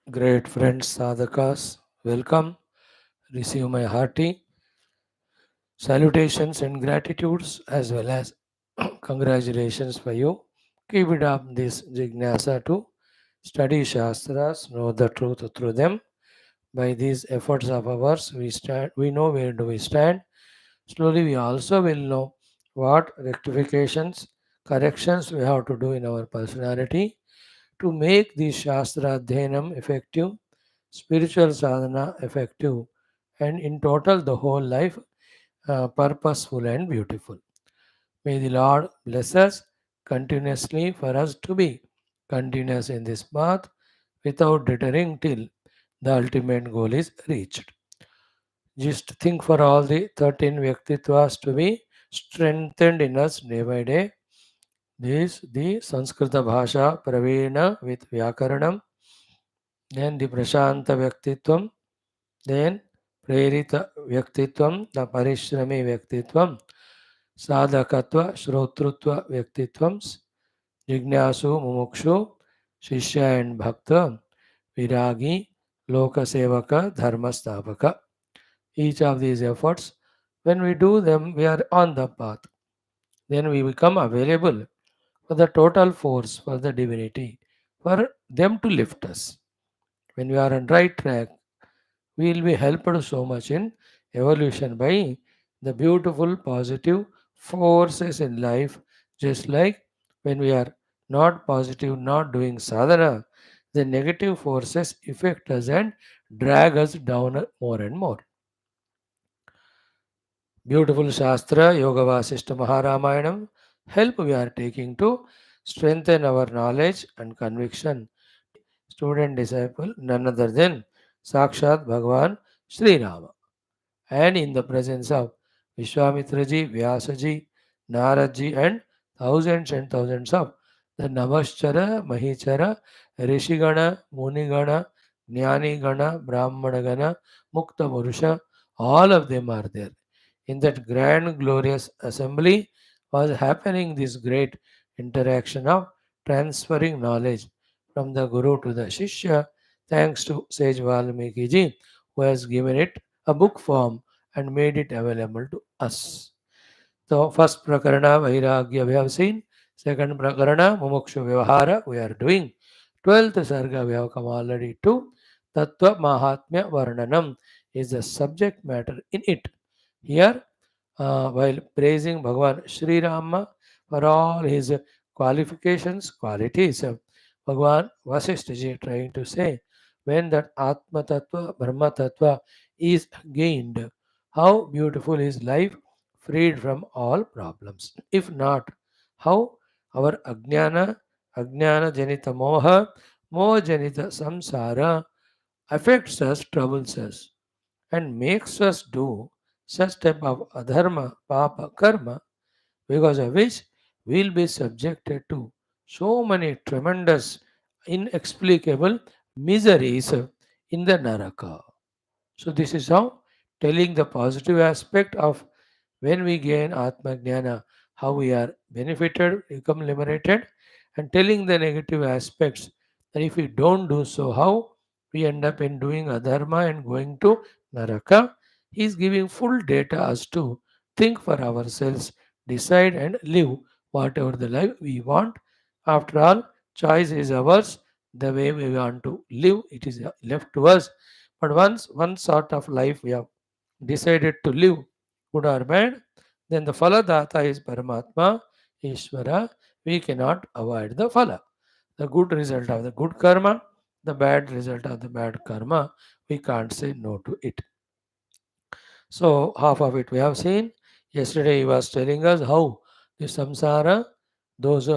Great friends, sadhakas, welcome. Receive my hearty salutations and gratitudes as well as congratulations for you. Keep it up this jignasa to study Shastras, know the truth through them. By these efforts of ours, we know where do we stand. Slowly, we also will know what rectifications, corrections we have to do in our personality to make the Shastra Adhyanam effective, spiritual sadhana effective, and in total the whole life purposeful and beautiful. May the Lord bless us continuously for us to be continuous in this path without deterring till the ultimate goal is reached. Just think for all the 13 Vyaktitwas to be strengthened in us day by day. This the Sanskrita Bhasha Pravina with Vyakaranam, then the Prashanta Vyaktitvam, then Prerita Vyaktitvam, the Parishrami Vyaktitvam, Sadhakatva Shrotrutva Vyaktitvam, Jignasu Mumukshu, Shishya and Bhakta, Viragi, Lokasevaka, Dharmastapaka. Each of these efforts, when we do them, we are on the path. Then we become available for the total force, for the divinity, for them to lift us. When we are on right track, we will be helped so much in evolution by the beautiful positive forces in life, just like when we are not positive, not doing sadhana, the negative forces affect us and drag us down more and more. Beautiful Shastra, Yoga Vasishtha Maharamayam, help we are taking to strengthen our knowledge and conviction. Student disciple, none other than Sakshat Bhagavan Sri Rama. And in the presence of Vishwamitraji, Vyasaji, Naradji, and thousands of the Namaschara, Mahichara, Rishigana, Munigana, Jnanigana, Brahmanagana, Mukta Purusha, all of them are there. In that grand, glorious assembly was happening this great interaction of transferring knowledge from the Guru to the Shishya, thanks to Sage Valmiki ji, who has given it a book form and made it available to us. So, first Prakarana Vairagya we have seen, second Prakarana Mumukshu Vyavahara we are doing, 12th Sarga we have come already to, Tattva Mahatmya Varnanam is the subject matter in it. Here, while praising Bhagavan Sri Rama for all his qualifications, qualities, Bhagavan Vasishtha ji trying to say, when that Atma Tattva, Brahma Tattva is gained, how beautiful is life freed from all problems. If not, how our Ajnana Janita Moha, Moha Janita Samsara affects us, troubles us, and makes us do such type of adharma, papa, karma, because of which we will be subjected to so many tremendous, inexplicable miseries in the naraka. So this is how telling the positive aspect of when we gain Atma Jnana, how we are benefited, become liberated, and telling the negative aspects that if we don't do so, how we end up in doing adharma and going to Naraka. He is giving full data as to think for ourselves, decide and live whatever the life we want. After all, choice is ours. The way we want to live, it is left to us. But once one sort of life we have decided to live, good or bad, then the phala data is Paramatma, Ishvara. We cannot avoid the phala. The good result of the good karma, the bad result of the bad karma, we can't say no to it. So, half of it we have seen. Yesterday, he was telling us how the samsara, those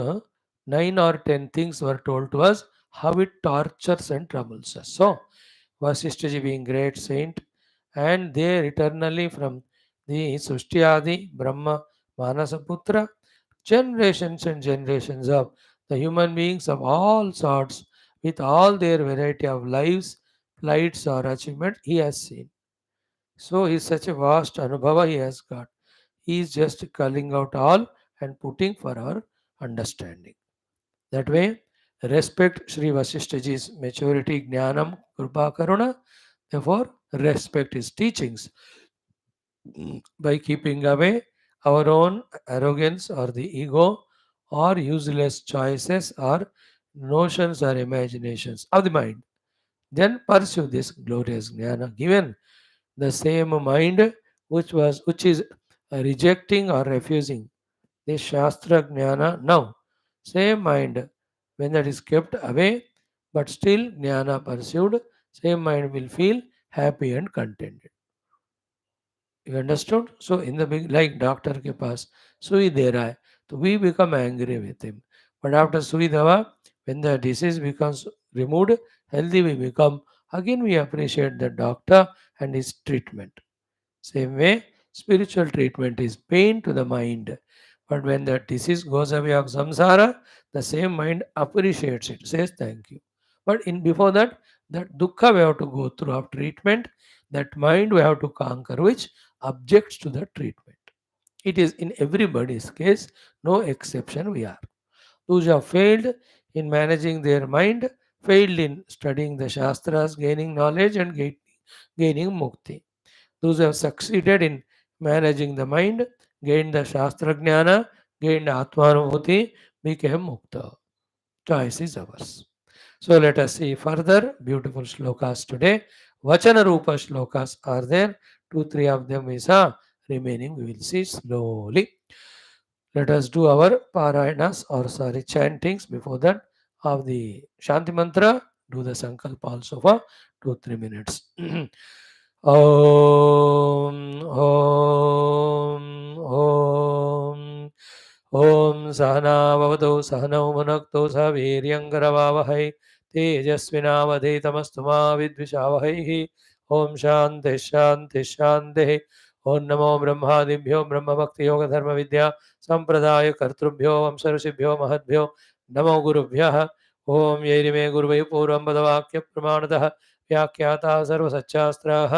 9 or 10 things were told to us, how it tortures and troubles us. So, Vasishtha being great saint, and there eternally from the Sushtiyadi Brahma Manasaputra, generations and generations of the human beings of all sorts, with all their variety of lives, flights, or achievement, he has seen. So he's such a vast anubhava he has got. He is just culling out all and putting for our understanding. That way, Respect Sri Vasishtaji's maturity, Jnanam, Krupa, Karuna. Therefore, respect his teachings by keeping away our own arrogance or the ego or useless choices or notions or imaginations of the mind. Then pursue this glorious jnana given the same mind which is rejecting or refusing this shastra jnana now. Same mind when that is kept away but still jnana pursued, same mind will feel happy and contented. You understood? So in the big like doctor ke paas sui de raha hai, so we become angry with him. But after sui dawa, when the disease becomes removed, healthy we become. Again we appreciate the doctor and his treatment. Same way, spiritual treatment is pain to the mind. But when the disease goes away of samsara, the same mind appreciates it, says thank you. But in before that, that dukkha we have to go through of treatment, that mind we have to conquer, which objects to the treatment. It is in everybody's case, no exception we are. Those who have failed in managing their mind, failed in studying the Shastras, gaining knowledge and gaining mukti. Those who have succeeded in managing the mind, gained the Shastra Jnana, gained Atmanubhuti, became Mukta. Choice is ours. So let us see further beautiful shlokas today. Vachana Rupa shlokas are there. 2, 3 of them is remaining. We will see slowly. Let us do our parayanas or sorry chantings before that of the Shanti Mantra. Do the Sankalpa also for 2, 3 minutes. Om Om Om Om Sahana Vavatu Sahanau Manakto Saviryangaravavahai Tejasvinavadhetamastu ma Vidvishavahai Om Shanti Shanti Shanti Om Namo Brahmadibhyo Brahma Bhakti Yoga Dharma Vidya Sampradaya Kartrubhyo Vamsarusibhyo Mahadbhyo Namo Gurubhyah Om Yerime Guruvai Puram Badavakya Pramanatah व्याख्याता सर्वसच्चास्त्राः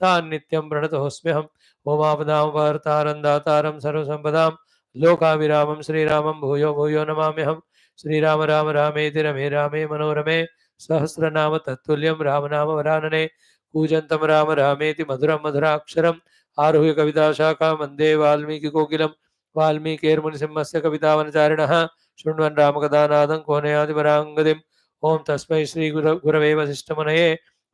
तान् नित्यं प्रणतोऽस्म्यहम् ओमापदां वार्तारं दातारं सर्वसम्पदां लोकाभिरामं श्रीरामं भूयो भूयो नमाम्यहम् श्रीराम राम रामेति रमे रामे मनोरमे सहस्रनाम तत्तुल्यं रामनाम वरानने कूजन्तं राम रामेति मधुरं मधुराक्षरम् आरुह्य कविताशाखां वन्दे वाल्मीकिकोकिलं वाल्मीकिर्मुनिसिंहस्य कवितावनचारिणः शृण्वन् रामकथानादं कोनयातिपराङ्गतिम् ओम तस्मै श्री गुरवे वशिष्ठमुनये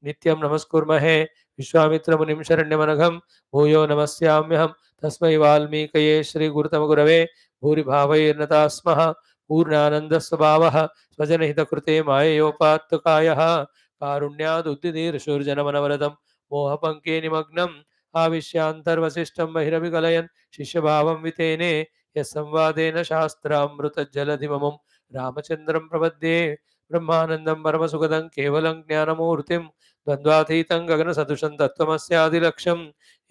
नित्यं नमस्कुर्महे विश्वामित्रमुनिं शरण्यमनघं भूयो नमस्याम्यहं तस्मै वाल्मीकये श्रीगुरुतमगुरवे भूरिभावैर्नता स्मः पूर्णानन्दस्वभावः स्वजनहितकृते माययोपात्तकायः कारुण्यादुद्दिदीर्षुर्जनमनवरदं मोहपङ्के निमग्नम् आविश्यान्तर्वसिष्ठं बहिरविकलयन् शिष्यभावं वितेने यस्संवादेन शास्त्रामृतजलधिममुं रामचन्द्रं प्रपद्ये ब्रह्मानन्दं परमसुखदं केवलं ज्ञानमूर्तिं द्वन्द्वातीतं गगनसदृशं तत्त्वमस्यादिलक्ष्यम्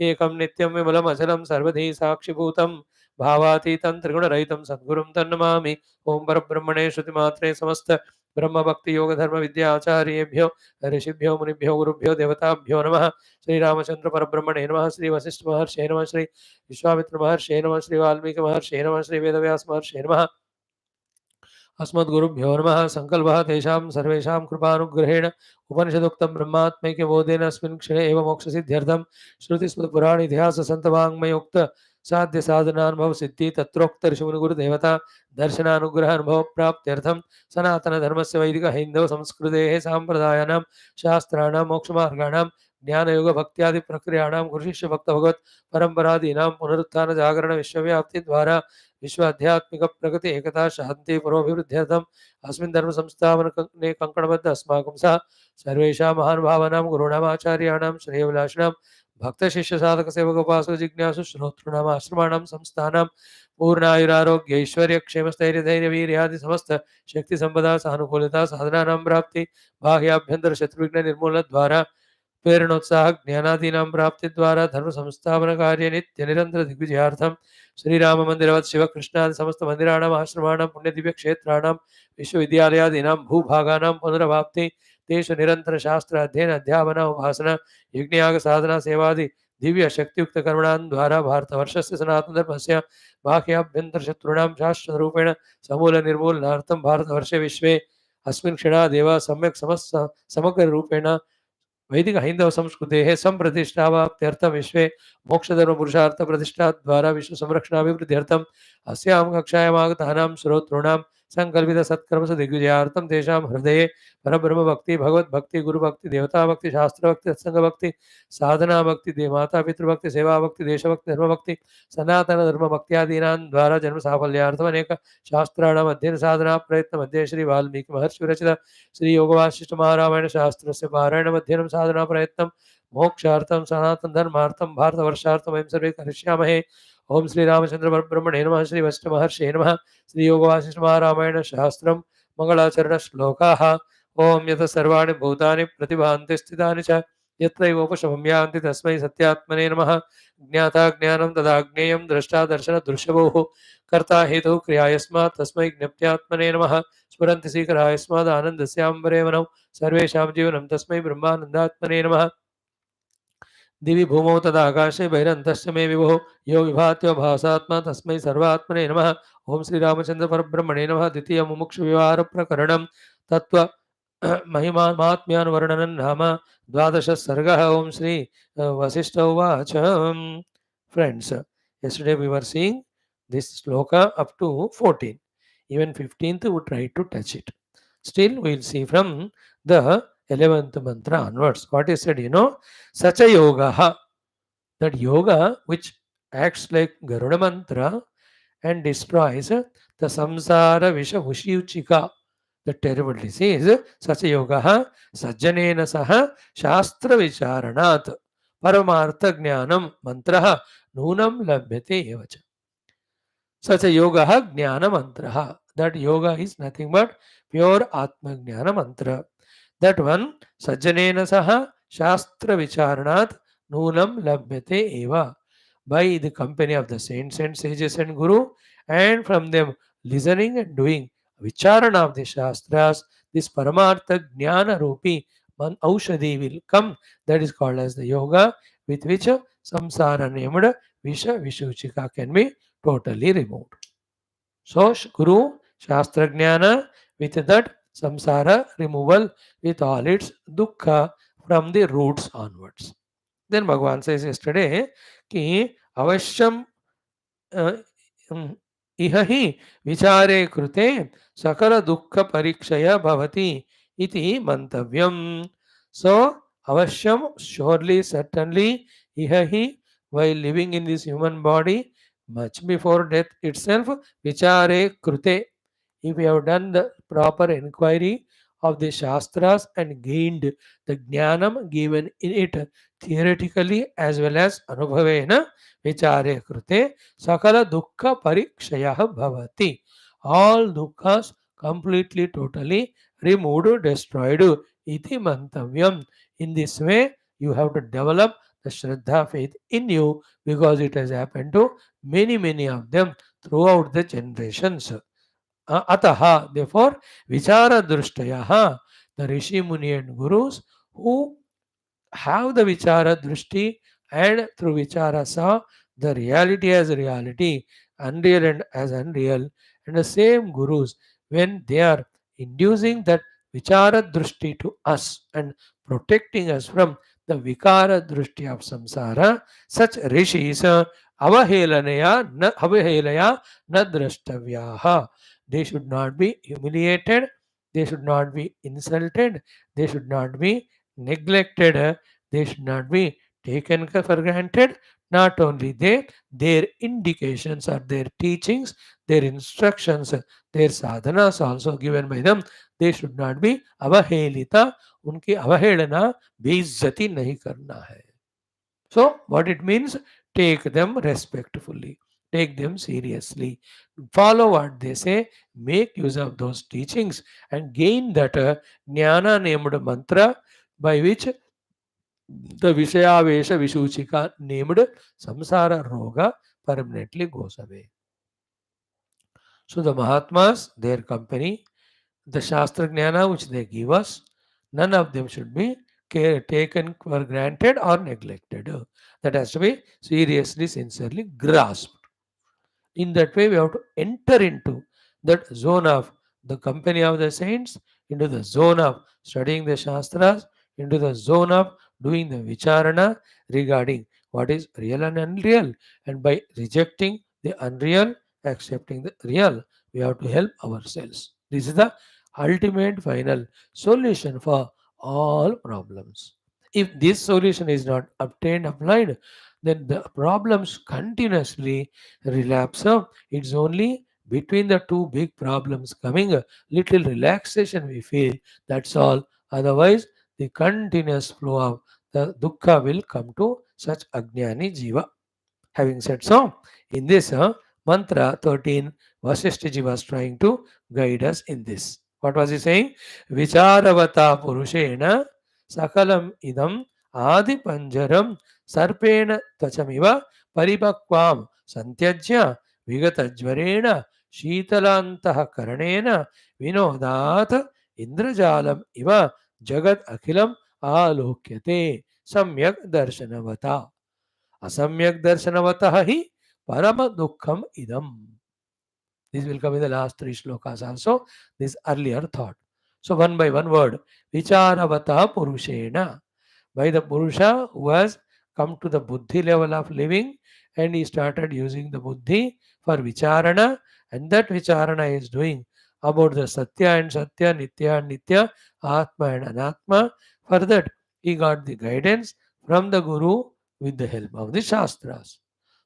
एकं नित्यं विमलमचलं सर्वधी साक्षिभूतं भावातीतं त्रिगुणरहितं सद्गुरुं तन्नमामि ॐ परब्रह्मणे श्रुतिमात्रे समस्त ब्रह्मभक्तियोगधर्मविद्याचार्येभ्यो ऋषिभ्यो मुनिभ्यो गुरुभ्यो देवताभ्यो नमः श्रीरामचन्द्र परब्रह्मणे नमः श्री वशिष्ठ महर्षे नमः श्री विश्वामित्र महर्षे नमः श्री वाल्मीकि महर्षे नमः श्री वेदव्यास महर्षे नमः अस्मद्गुरुभ्यो नमः संकल्पः तेषां सर्वेषां कृपानुग्रहेण उपनिषदुक्तं ब्रह्मात्मैक्य बोधेन अस्मिन् क्षणे एव मोक्षसिद्ध्यर्थं श्रुतिस्मृतिपुराणितिहाससन्तवाङ्मयोक्त साध्य साधनानुभव सिद्धि तत्रोक्त ऋषिमुनिगुरुदेवता दर्शनानुग्रह अनुभव प्राप्त्यर्थं सनातनधर्मस्य वैदिक हैन्दव संस्कृतेः साम्प्रदायानां शास्त्राणां मोक्षमार्गाणां ज्ञानयोग भक्त्यादि प्रक्रियाणां गुरुशिष्य भक्त भगवत् परम्परादीनां पुनरुत्थान जागरण विश्वव्याप्ति द्वारा विश्व आध्यात्मिक प्रगति एकता शांति पुरोभिवृद्ध्यर्थम अस्मिन् धर्म संस्थापने कंकणबद्ध अस्माकं सह सर्वेषां महानुभावानां गुरूणाम् आचार्याणां श्रेयोभिलाषिणां भक्त शिष्य साधक सेवक उपासक जिज्ञासु श्रोतॄणाम् आश्रमाणां संस्थानां पूर्णायुरारोग्य ऐश्वर्य क्षेम स्थैर्य धैर्य वीर्यादि समस्त शक्ति संपदा सानुकूलता साधनानां प्राप्ति बाह्याभ्यंतर शत्रुघ्न निर्मूलन द्वारा प्रेरणोत्साह ज्ञानादीनां प्राप्ति द्वारा धर्म संस्थापन कार्य नित्य निरंतर दिग्विजयार्थम श्रीराम मंदिरवत् शिव कृष्णादि समस्त मंदिराणाम् आश्रमाणां पुण्य दिव्य क्षेत्राणां विश्वविद्यालयादीनां भूभागानां पुनरवाप्ति तेषु निरंतर शास्त्र अध्ययन अध्यापन उपासना यज्ञयाग साधना सेवादि दिव्य शक्तियुक्त कर्मणां द्वारा भारतवर्षस्य सनातन धर्मस्य बाह्याभ्यन्तर शत्रूणां शाश्वत रूपेण समूल निर्मूलनार्थं भारतवर्षे विश्वे अस्मिन् क्षणादेव सम्यक् समग्ररूपेण वैदिक हैंदव संस्कृते संप्रतिष्ठावाप्त्यर्थं विश्वे मोक्षधर्मपुरुषार्थप्रतिष्ठाद्वारा विश्वसंरक्षणाभिवृद्ध्यर्थम् अस्यां कक्षायाम् आगतानां श्रोतॄणां संकल्पितसत्कर्मसदिग्विजयार्थं तेषां हृदये परब्रह्मभक्ति, भगवद्भक्ति, गुरुभक्ति, देवताभक्ति, शास्त्रभक्ति, सत्संगभक्ति, साधनाभक्ति, मातापितृभक्ति, सेवाभक्ति, देशभक्ति, धर्मभक्ति, सनातनधर्मभक्त्यादीनां द्वारा जन्मसाफल्यार्थम् अनेक शास्त्राणाम् अध्ययन साधना प्रयत्नमध्ये श्री वाल्मीकि महर्षि विरचित श्री योगवासिष्ठ महारामायण शास्त्रस्य पारायणम् अध्ययनं साधना प्रयत्नं मोक्षार्थं सनातन धर्मार्थं भारतवर्षार्थं वयं सर्वे करिष्यामहे। ओम श्री रामचंद्र परब्रह्मणे नमः। श्री वशिष्ठ महर्षे नमः। श्री योगवासिष्ठ महारामायण शास्त्रं मंगलाचरण श्लोकाः। ओम यत सर्वाणि भूतानि प्रतिभान्ति स्थितानि च यत्रैवोपशमं यान्ति तस्मै सत्यात्मने नमः। ज्ञाता ज्ञानं तदा ज्ञेयं द्रष्टा दर्शन दृश्यवोः कर्ता हेतुः क्रिया यस्मात् तस्मै ज्ञप्त्यात्मने नमः। स्फुरन्ति सीकरा यस्मादानन्दस्याम्बरे वनौ सर्वेषां जीवनं तस्मै ब्रह्मानन्दात्मने नमः। दिवि भूमौ तदा आकाशे बहिरन्तश्च मे विभुः यो विभात्यो भासात्मा तस्मै सर्वात्मने नमः। ओम श्री रामचंद्र परब्रह्मणे नमः। द्वितीय मुमुक्षु व्यवहार प्रकरणं तत्व महिमा महात्म्यानुवर्णनं नाम 12 सर्गः। ओम श्री वशिष्ठ उवाच। Friends, yesterday we were seeing this sloka up to 14. Even 15th we try to touch it. Still we will see from the 11th mantra onwards. What is said, Sacha yoga, that yoga which acts like Garuda mantra and destroys the samsara visha hushiyuchika, the terrible disease. Sacha yoga sajjanena saha shastra vicharanat paramartha jnanam mantra nunam labhyate evacha. Such a yoga jnana mantra. That yoga is nothing but pure atma jnana mantra. That one sajjanena saha shastra vicharanat nunam labhyate eva. By the company of the saints and sages and guru, and from them listening and doing vicharana of the shastras, this paramartha jnana rupi man aushadhi will come. That is called as the yoga with which samsara named visha vishuchika can be totally removed. So Guru Shastra Jnana, with that samsara removal with all its dukkha from the roots onwards. Then Bhagavan says yesterday कि अवश्यम इह हि विचारे कृते सकल दुःख परीक्षया भवति इति मंतव्यम. So अवश्यम, surely, certainly, इह हि, while living in this human body, much before death itself, vichare krute, if we have done the proper inquiry of the shastras and gained the jnanam given in it theoretically as well as anubhavena, vichare krute sakala dukkha parikshayah bhavati. All dukkhas completely, totally removed, destroyed. Iti mantavyam. In this way, you have to develop the Shraddha faith in you, because it has happened to many of them throughout the generations. Ataha, therefore, vichara drishtayaha, the Rishi Muni and Gurus who have the vichara drishti and through vichara saw the reality as reality, unreal and as unreal, and the same Gurus, when they are inducing that vichara drishti to us and protecting us from the vikara drishti of samsara, such rishis avahelaya na drashtavyaha. They should not be humiliated, they should not be insulted, they should not be neglected, they should not be taken for granted. Not only they, their indications or their teachings, their instructions, their sadhanas also given by them, they should not be avahelita. उनकी अवहेलना बेइज्जती नहीं करना है. So what it means, take them respectfully, take them seriously, follow what they say, make use of those teachings and gain that jnana named mantra by which the Vishayavesha Vishuchika named Samsara Roga permanently goes away. So the Mahatmas, their company, the Shastra Jnana which they give us, none of them should be taken for granted or neglected. That has to be seriously, sincerely grasped. In that way, we have to enter into that zone of the company of the saints into the zone of studying the Shastras, into the zone of doing the Vicharana regarding what is real and unreal. And by rejecting the unreal, accepting the real, we have to help ourselves. This is the ultimate final solution for all problems. If this solution is not obtained, applied, then the problems continuously relapse up. It's only between the two big problems coming a little relaxation we feel. That's all. Otherwise, the continuous flow of the dukkha will come to such Ajnani Jiva. Having said so, in this mantra 13, Vasishtha was trying to guide us in this. What was he saying? Vicharavata purushena sakalam idam adi panjaram sarpena tvachamiva paripakvam santyajya vigatajvarena shitalantaha karanena vinodat indrajalam iva jagad akhilam alokyate samyak darshanavata. Asamyak darshanavataha hi parama dukkham idam. This will come in the last three shlokas also, this earlier thought. So one by one word, vicharavata purushena. By the Purusha who has come to the buddhi level of living and he started using the buddhi for vicharana, and that vicharana is doing about the Satya and Satya, Nitya and Nitya, Atma and Anatma. For that, he got the guidance from the Guru with the help of the Shastras.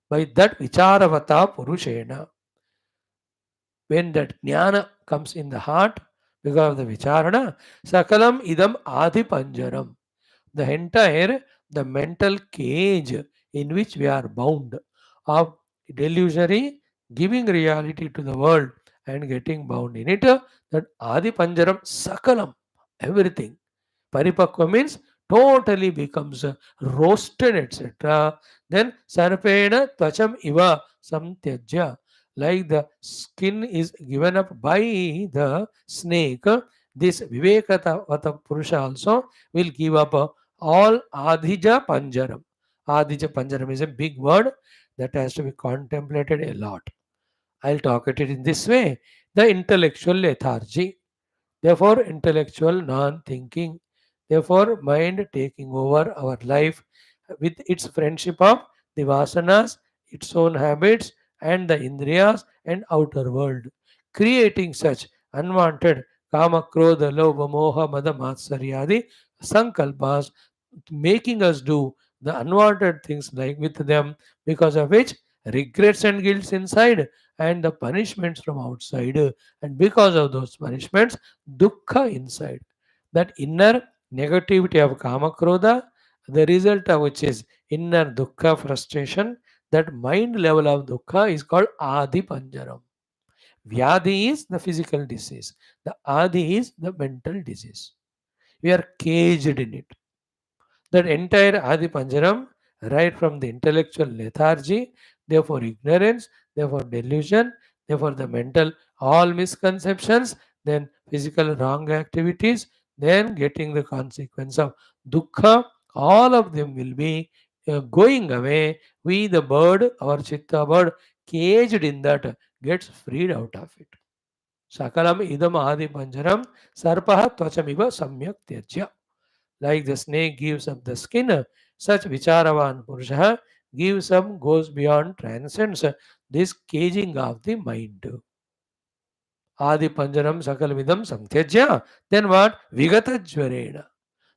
By that vicharavata Purushena, when that jnana comes in the heart because of the vicharana, sakalam idam adi panjaram, the entire the mental cage in which we are bound of delusionary giving reality to the world and getting bound in it, that adi panjaram sakalam, everything. Paripakva means totally becomes roasted, etc. Then sarpena tvacham iva samtyajya, like the skin is given up by the snake. This Vivekata Vata Purusha also will give up all Adhija Panjaram. Adhija Panjaram is a big word that has to be contemplated a lot. I'll talk at it in this way. The intellectual lethargy, therefore intellectual non-thinking, therefore mind taking over our life with its friendship of the vasanas, its own habits and the indriyas and outer world, creating such unwanted kama, krodha, lobha, moha, mada, matsaryadi sankalpas, making us do the unwanted things like with them, because of which regrets and guilt inside and the punishments from outside, and because of those punishments dukkha inside. That inner negativity of kama, krodha, the result of which is inner dukkha, frustration, that mind level of dukkha is called adi panjaram. Vyadhi is the physical disease, the adi is the mental disease. We are caged in it. That entire Adi Panjaram, right from the intellectual lethargy, therefore ignorance, therefore delusion, therefore the mental all misconceptions, then physical wrong activities, then getting the consequence of dukkha, all of them will be going away. We, the bird, our chitta bird, caged in that, gets freed out of it. Sakalam idam adi panjaram sarpaha tvachamiva samyak tyajya. Like the snake gives up the skin, such Vicharavan Purusha gives up, goes beyond, transcends this caging of the mind. Adi Panjaram Sakalvidam Samtyajya. Then what? Vigata Jvarena.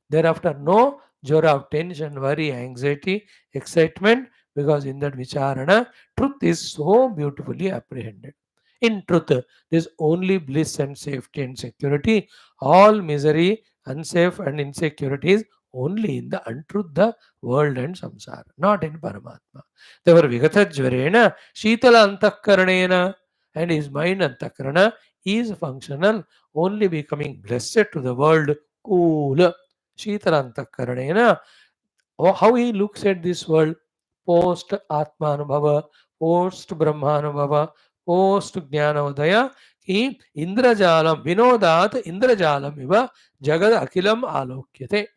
Thereafter, no jora of tension, worry, anxiety, excitement, because in that vicharana, truth is so beautifully apprehended. In truth, there is only bliss and safety and security. All misery, unsafe and insecurity is only in the untruth, the world and samsara, not in Paramatma. Therefore, Vigata Jvarena, Shitala Antakaranena, and his mind Antakarana is functional, only becoming blessed to the world, cool. Shitarantakarana, how he looks at this world post Atmanubhava, post Brahmanubhava, post Jnanodaya, he Indrajalam, Vinodat Indrajalam Iva Jagad Akilam Alokyate.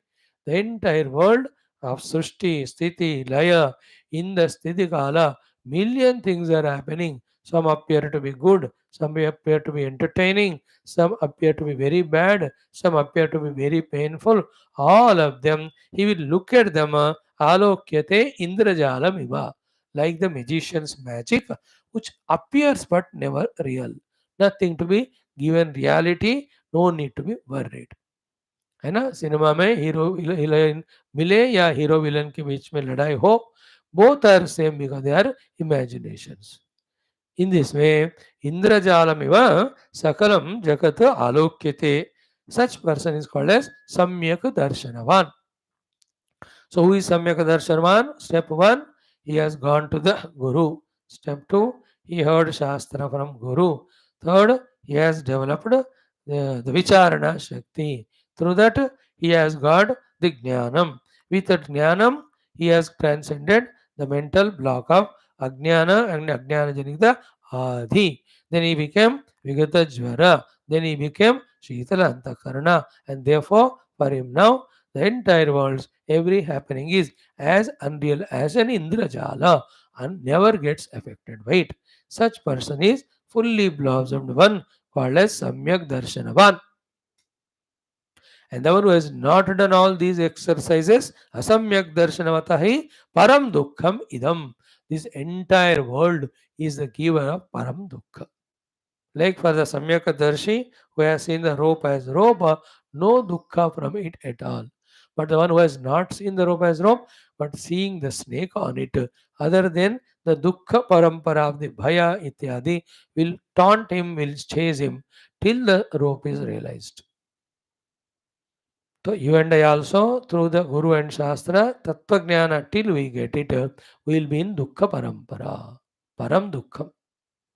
The entire world of Srishti, Sthiti, Laya, in the Sthiti Kala, million things are happening. Some appear to be good, some appear to be entertaining, some appear to be very bad, some appear to be very painful. All of them, he will look at them, alokyate indrajalam iva, like the magician's magic, which appears but never real. Nothing to be given reality, no need to be worried. है ना? Cinema में hero villain मिले या hero villain के बीच में लड़ाई हो, both are same because they are imaginations. In this way, Indrajalamiva Sakalam Jagat Alokyate. Such person is called as Samyak Darshanavan. So, who is Samyak Darshanavan? Step 1, he has gone to the Guru. Step 2, he heard Shastra from Guru. Third, he has developed the Vicharana Shakti. Through that, he has got the Jnanam. With that Jnanam, he has transcended the mental block of Ajnana and Ajnana Janita Adi. Then he became Vigata Jvara. Then he became Shitala Antakarana. And therefore, for him now, the entire world, every happening is as unreal as an Indrajala and never gets affected by it. Such person is fully blossomed one called as Samyak Darshanavan. And the one who has not done all these exercises, Asamyak Darshanavatahi Param Dukkham Idam. This entire world is the giver of Param Dukkha. Like for the Samyakadarshi who has seen the rope as rope, no dukkha from it at all. But the one who has not seen the rope as rope, but seeing the snake on it, other than the dukkha parampara of the bhaya ityadi, will taunt him, will chase him till the rope is realized. So you and I also, through the Guru and Shastra, Tattva Jnana, till we get it, we will be in dukkha parampara. Param dukkha.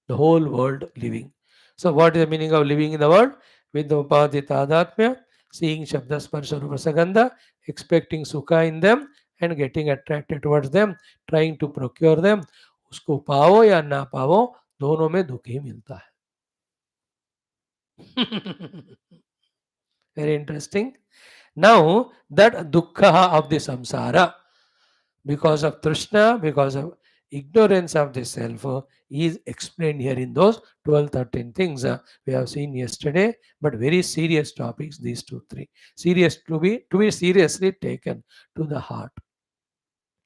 The whole world living. So, what is the meaning of living in the world? With the Upadhi Tadatmya, seeing Shabda Sparsha Rupa Sagandha, expecting Sukha in them and getting attracted towards them, trying to procure them. उसको पाओ या ना पाओ, दोनों में दुख ही मिलता है. Very interesting. Now, that dukkha of the samsara, because of Trishna, because of ignorance of the self, is explained here in those 12, 13 things we have seen yesterday, but very serious topics, these two, three. Serious to be seriously taken to the heart.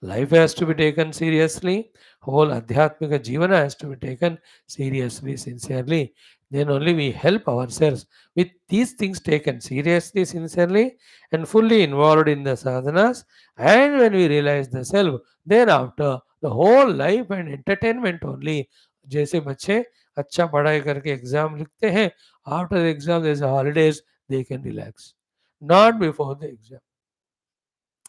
Life has to be taken seriously. Whole Adhyatmika Jivana has to be taken seriously, sincerely. Then only we help ourselves with these things taken seriously, sincerely, and fully involved in the sadhanas. And when we realize the self, thereafter, the whole life and entertainment only. जैसे बच्चे अच्छा पढ़ाई करके exam लिखते हैं, after the exam there's holidays, they can relax. Not before the exam.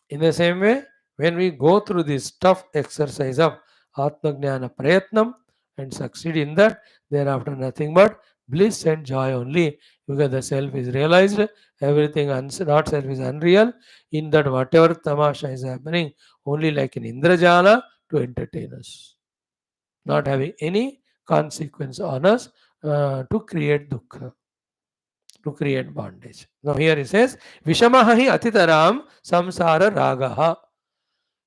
In the same way, when we go through this tough exercise of Atmajnana Prayatnam and succeed in that, thereafter nothing but bliss and joy only, because the self is realized, everything not self is unreal. In that, whatever tamasha is happening, only like an Indrajala to entertain us, not having any consequence on us to create dukkha, to create bondage. Now, here it says, Vishamahi Atitaram Samsara Ragaha.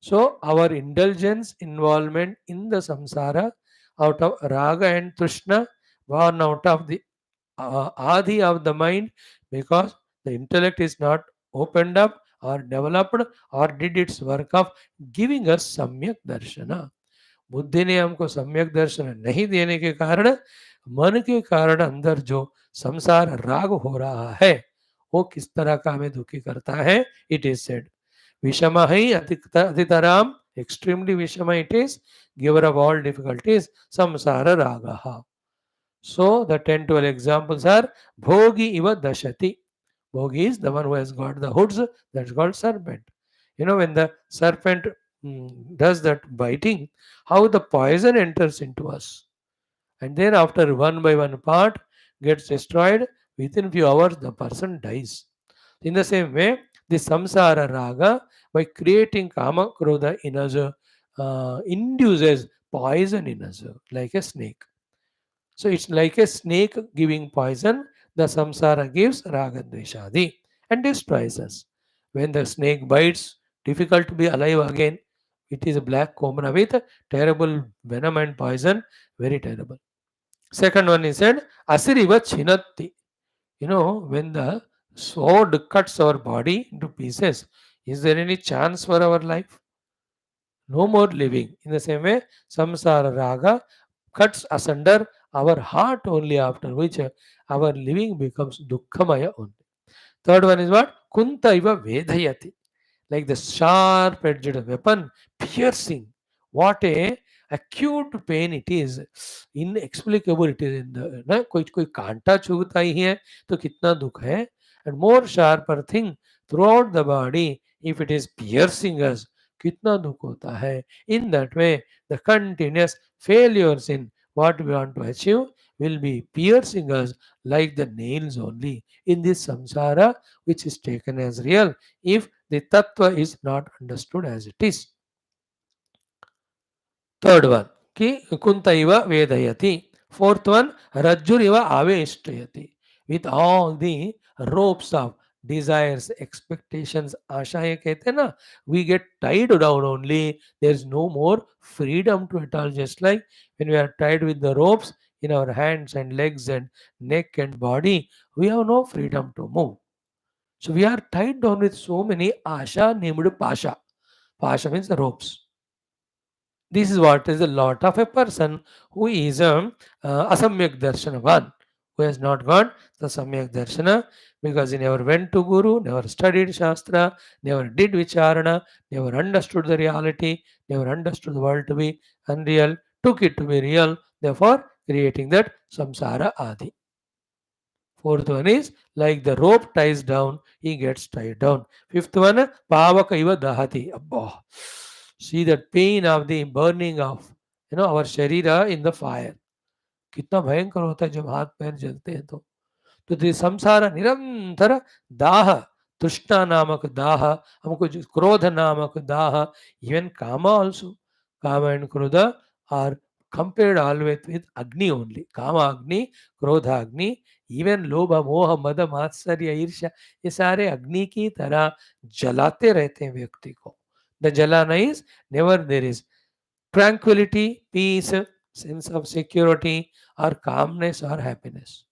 So, our indulgence, involvement in the samsara out of raga and trishna, born out of the adi of the mind, because the intellect is not opened up or developed or did its work of giving us samyak darshana. बुद्धि ने हमको सम्यक दर्शन नहीं देने के कारण, मन के कारण अंदर जो संसार राग हो रहा है, वो किस तरह का हमें दुखी करता है. It is said Vishamahi Aditaram, extremely Vishama it is, giver of all difficulties, Samsara Ragaha. So the 10, 12 examples are Bhogi Iva Dashati. Bhogi is the one who has got the hoods, that's called serpent. You know, when the serpent does that biting, how the poison enters into us. And then after one by one part gets destroyed, within few hours the person dies. In the same way, the samsara raga, by creating kama krodha in us, induces poison in us, like a snake. So it's like a snake giving poison. The samsara gives raga dveshadi and destroys us. When the snake bites, difficult to be alive again. It is a black cobra with terrible venom and poison, very terrible. Second one is said, Asiriva Chinatti. When the sword cuts our body into pieces, is there any chance for our life? No more living. In the same way, samsara raga cuts asunder our heart only, after which our living becomes dukkhamaya only. Third one is what? Kunta iva vedayati, like the sharp edged weapon piercing. What a acute pain it is, inexplicable it is in the ना कोई कोई कांटा चुभता ही है तो कितना दुख है. And more sharper thing throughout the body, if it is piercing us, कितना दुख होता है. In that way, the continuous failures in what we want to achieve will be piercing us like the nails only in this samsara, which is taken as real if the tattva is not understood as it is. Third one, ki kuntaiva vedayati. Fourth one, rajjuriva aveshtayati. With all the ropes of desires, expectations, asha ye kehte hain na, we get tied down only. There is no more freedom to it all. Just like when we are tied with the ropes in our hands and legs and neck and body, we have no freedom to move. So we are tied down with so many asha named pasha. Pasha means the ropes. This is what is the lot of a person who is asamyak darshana one, who has not got the samyak darshana because he never went to guru, never studied shastra, never did vicharana, never understood the reality, never understood the world to be unreal, took it to be real, therefore creating that samsara adi. Fourth one is like the rope ties down, he gets tied down. Fifth one, pavaka iva dahati. Abba. See that pain of the burning of our sharira in the fire. कितना भयंकर होता है जब हाथ पैर जलते हैं तो the samsara निरंतर दाह, तृष्णा नामक दाह, हमको जो क्रोध नामक दाह, even kama also, kama and krodha are compared always with agni only. Kama agni, krodha agni, even लोभ मोह मद मात्सर्य ईर्ष्या, ये सारे अग्नि की तरह जलाते रहते हैं व्यक्ति को. The jalana is never there is tranquility, peace, sense of security, or calmness or happiness.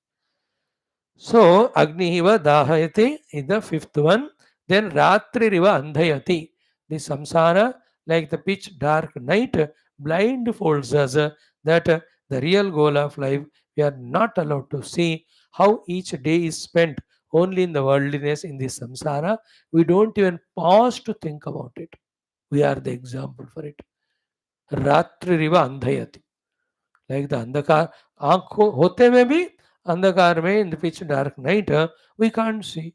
So, Agnihiva Dahayati is the fifth one. Then Ratri Riva Andhayati. The samsara, like the pitch dark night, blindfolds us that the real goal of life, we are not allowed to see how each day is spent only in the worldliness in this samsara. We don't even pause to think about it. We are the example for it. Ratri Riva Andhayati. Like the अंधकार आंख होते में भी अंधकार में in the pitch dark night we can't see.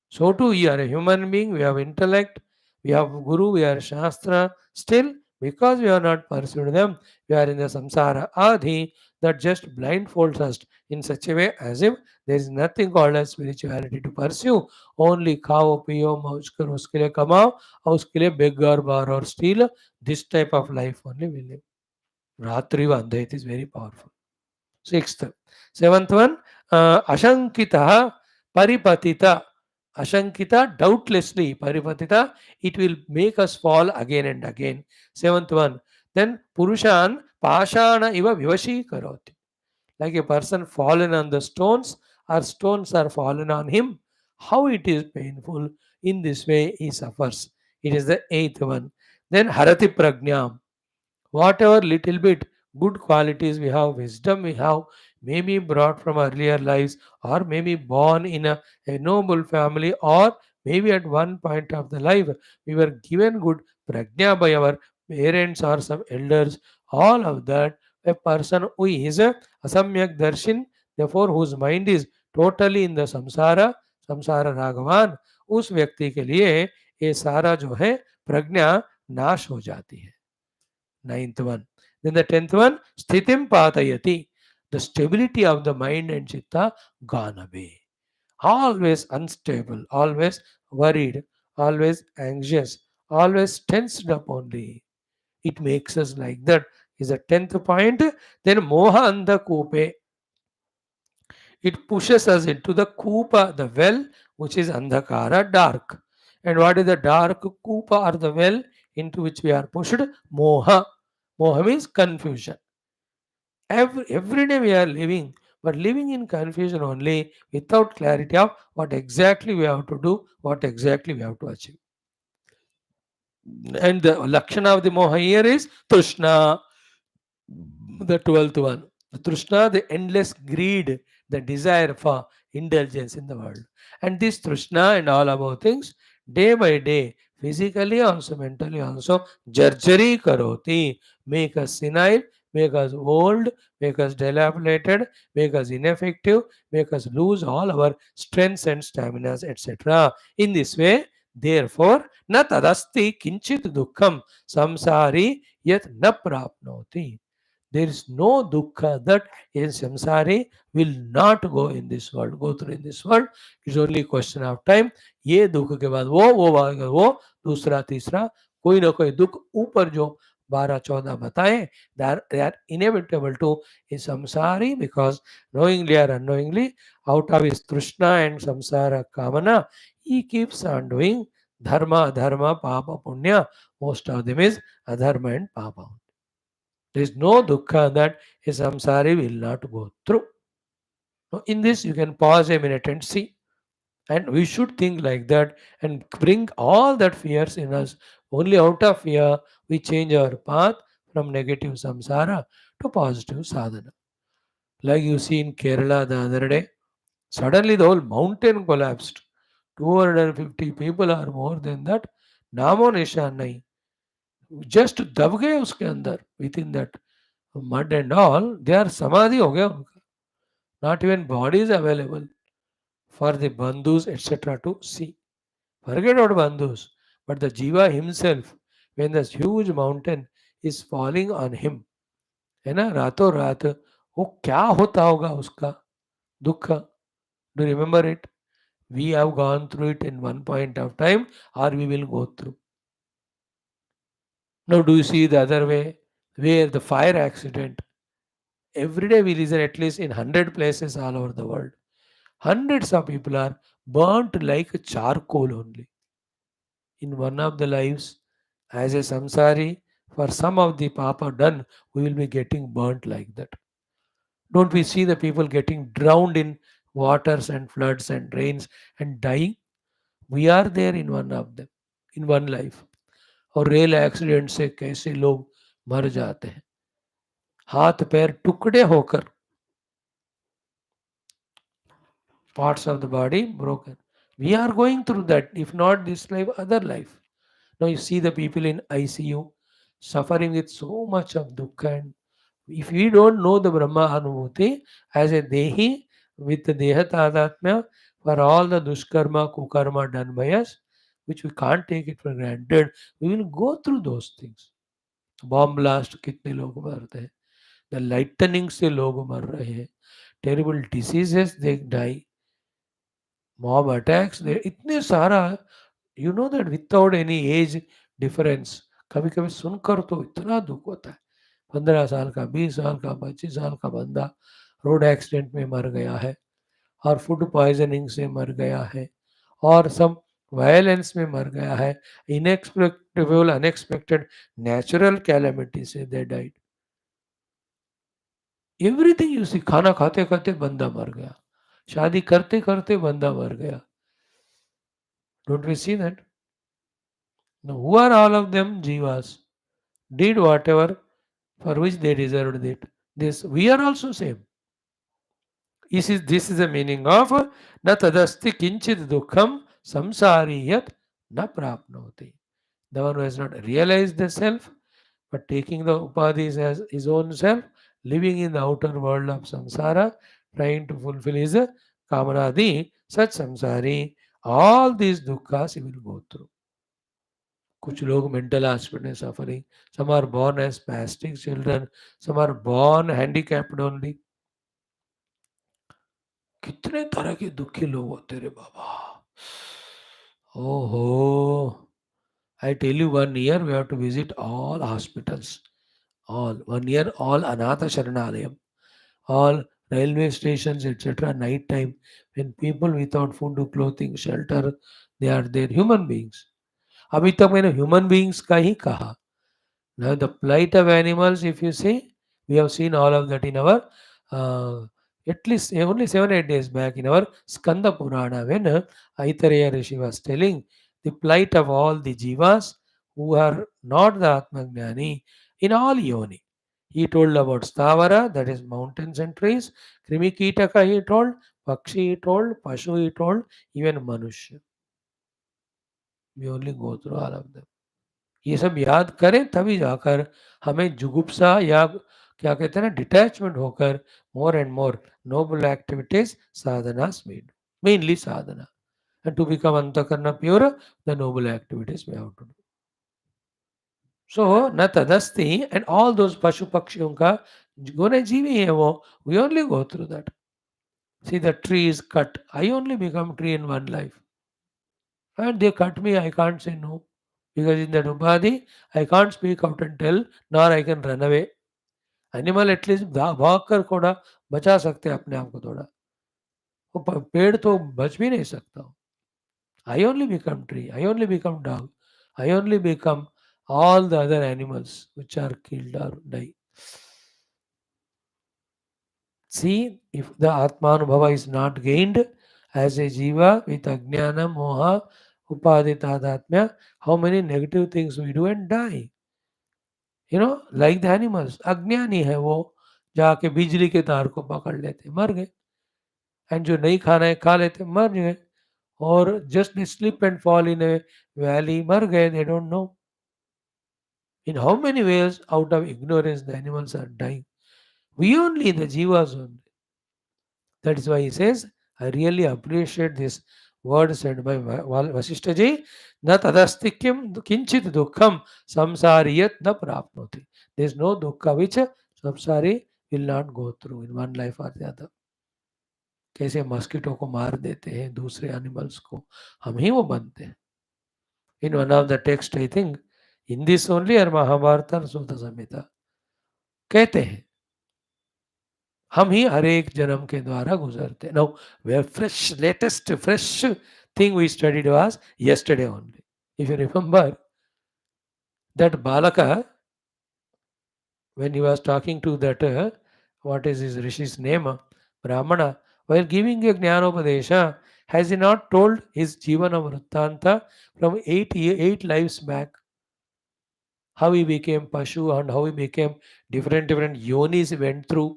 So too we are a human being, we have intellect, we have guru, we are shastra. Still, because we are not pursued them, we are in the samsara adi that just blindfolds us in such a way as if there is nothing called as spirituality to pursue. Only खाओ पियो मौज करो उसके लिए कमाओ और उसके लिए beg or borrow or steal. This type of life only we live. Ratri Vandha, it is very powerful. Sixth. Seventh one, Ashankita Paripatita. Ashankita, doubtlessly, Paripatita, it will make us fall again and again. Seventh one. Then Purushan Pashana Iva Vivashi Karoti. Like a person fallen on the stones, or stones are fallen on him. How it is painful. In this way he suffers. It is the eighth one. Then Harati Prajnam. Whatever little bit good qualities we have, wisdom we have, may be brought from earlier lives, or maybe born in a noble family, or maybe at one point of the life we were given good prajna by our parents or some elders. All of that, a person who is a asamyak darshan, therefore whose mind is totally in the samsara, samsara रागवान, उस व्यक्ति के लिए ये सारा जो है प्रज्ञा नाश हो जाती है. Ninth one. Then the 10th one, Sthitim Patayati. The stability of the mind and chitta gone away. Always unstable, always worried, always anxious, always tensed up only. It makes us like that. Is the 10th point. Then Moha Andha Kupe. It pushes us into the Kupa, the well, which is Andhakara, dark. And what is the dark Kupa or the well into which we are pushed? Moha. Moha means confusion. Every day we are living, but living in confusion only without clarity of what exactly we have to do, what exactly we have to achieve. And the Lakshana of the Moha here is Trishna, the 12th one. The Trishna, the endless greed, the desire for indulgence in the world. And this Trishna and all about things, day by day, physically also, mentally also, jarjari karoti, make us senile, make us old, make us dilapidated, make us ineffective, make us lose all our strengths and staminas, etc. In this way, therefore, na tadasti kinchit dukkham samsari yet na prapnoti. There is no dukkha that in samsari will not go in this world, go through in this world. It's only question of time. ये दुख के बाद वो बाद वो दूसरा तीसरा कोई ना कोई दुख ऊपर जो 12-14 बताए, they are inevitable to in samsari, because knowingly or unknowingly, out of his trishna and samsara kamana, he keeps on doing dharma, dharma, papa, punya. Most of them is adharma and papa. There is no dukkha that a samsari will not go through. Now, in this, you can pause a minute and see. And we should think like that and bring all that fears in us. Only out of fear, we change our path from negative samsara to positive sadhana. Like you see in Kerala the other day, suddenly the whole mountain collapsed. 250 people or more than that. नामो निशान नहीं, just दब गए उसके अंदर with in that mud and all, they are samadhi हो गया उनका. Not even body is available for the bandhus etc. to see. Forget about bandhus, but the jiva himself, when this huge mountain is falling on him, है ना, रातों रात वो क्या होता होगा उसका दुख. Do you remember it? We have gone through it in one point of time, or we will go through. Now, do you see the other way, where the fire accident? Every day we listen at least in 100 places all over the world. Hundreds of people are burnt like charcoal only. In one of the lives, as a samsari, for some of the papa done, we will be getting burnt like that. Don't we see the people getting drowned in waters and floods and rains and dying? We are there in one of them, in one life. और rail accident से कैसे लोग मर जाते हैं, हाथ पैर टुकड़े होकर, parts of the body broken. We are going through that, if not this life, other life. Now you see the people in ICU suffering with so much of dukkha. And if we don't know the Brahma Anubhuti as a Dehi with the Deha Tadatmya for all the Dushkarma, Kukarma done by us, which we can't take it for granted, we will go through those things. Bomb blast कितने लोग मरते हैं, the lightning से लोग मर रहे हैं, terrible diseases they die, mob attacks they, इतने सारा. You know that without any age difference, कभी कभी सुनकर तो इतना दुख होता है. 15 साल का, 20 साल का, 25 साल का बंदा रोड एक्सीडेंट में मर गया है, और फूड पॉइजनिंग से मर गया है, और सब वायलेंस में मर गया है, इनएक्सपेक्टेबल अनएक्सपेक्टेड नेचुरल कैलेमिटी से they died. Everything you see, खाना खाते खाते बंदा मर गया, शादी करते करते बंदा मर गया. Don't we see that? Now, who are all of them jivas? Did whatever for which they deserved it. This we are also same. This is the meaning of na tadasti kinchit dukham samsari yat na prapnoti. The one who has not realized the self, but taking the upadhis as his own self, living in the outer world of samsara, trying to fulfill his kamanadi, such samsari, all these dukkha's he will go through. कुछ लोग mental hospital में suffering, some are born as spastic children, some are born handicapped only. कितने तरह के दुखी लोग होते रे बाबा. ओहो, I tell you, 1 year we have to visit all hospitals, all 1 year, all anatha sharanalayam, all railway stations etc. Night time, when people without food, clothing, shelter, they are there, human beings. अभी तक मैंने human beings का ही कहा. Now the plight of animals, if you see, We have seen all of that in our uh, at least only 7 8 days back in our Skanda Purana when Aitareya Rishi was telling the plight of all the jivas who are not the Atmagnani in all yoni. He told about Stavara, that is mountains and trees, Krimikitaka he told, Pakshi he told, Pashu he told, even Manushya. We only go through all of them. ये सब याद करें तभी जाकर हमें जुगुप्सा या क्या कहते हैं ना डिटैचमेंट होकर more and more noble activities sadhanas we do. Mainly sadhana. And to become antakarna pure, the noble activities we have to do. So, na tadasti and all those pashu pakshiyon ka gune जीवी है वो, we only go through that. See the tree is cut. I only become tree in one life. And they cut me, I can't say no. Because in that upadhi, I can't speak out and tell, nor I can run away. Animal at least भाग कर थोड़ा बचा सकते हैं अपने आप को थोड़ा वो पेड़ तो बच भी नहीं सकता I only become tree I only become dog I only become all the other animals which are killed or die. See, if the Atmanubhava is not gained as a jiva with ajnana, moha, upadhi, tadatmya, how many negative things we do and die. Like the animals. अज्ञानी है वो जाके बिजली के तार को पकड़ लेते मर गए एंड जो नहीं खाना है खा लेते मर गए और just they slip and fall in a valley मर गए they don't know in how many ways out of ignorance the animals are dying we only the जीवास only that is why he says I really appreciate this word said by Vashishtha ji, na tadastikyam kinchit dukkham samsariyat na prapnoti. There is no dukkha which samsari will not go through in one life or the other. कैसे mosquito को मार देते हैं दूसरे animals को हम ही वो बनते हैं in one of the text I think in this only और महाभारत और सूत संहिता कहते हैं हम ही हर एक जन्म के द्वारा गुजरते no way fresh latest fresh thing we studied was yesterday only if you remember that balaka when he was talking to that what is his rishi's name brahmana while giving a jnanopadesha has he not told his jivana vrittanta from 8 lives back how he became pashu and how he became different yonis he went through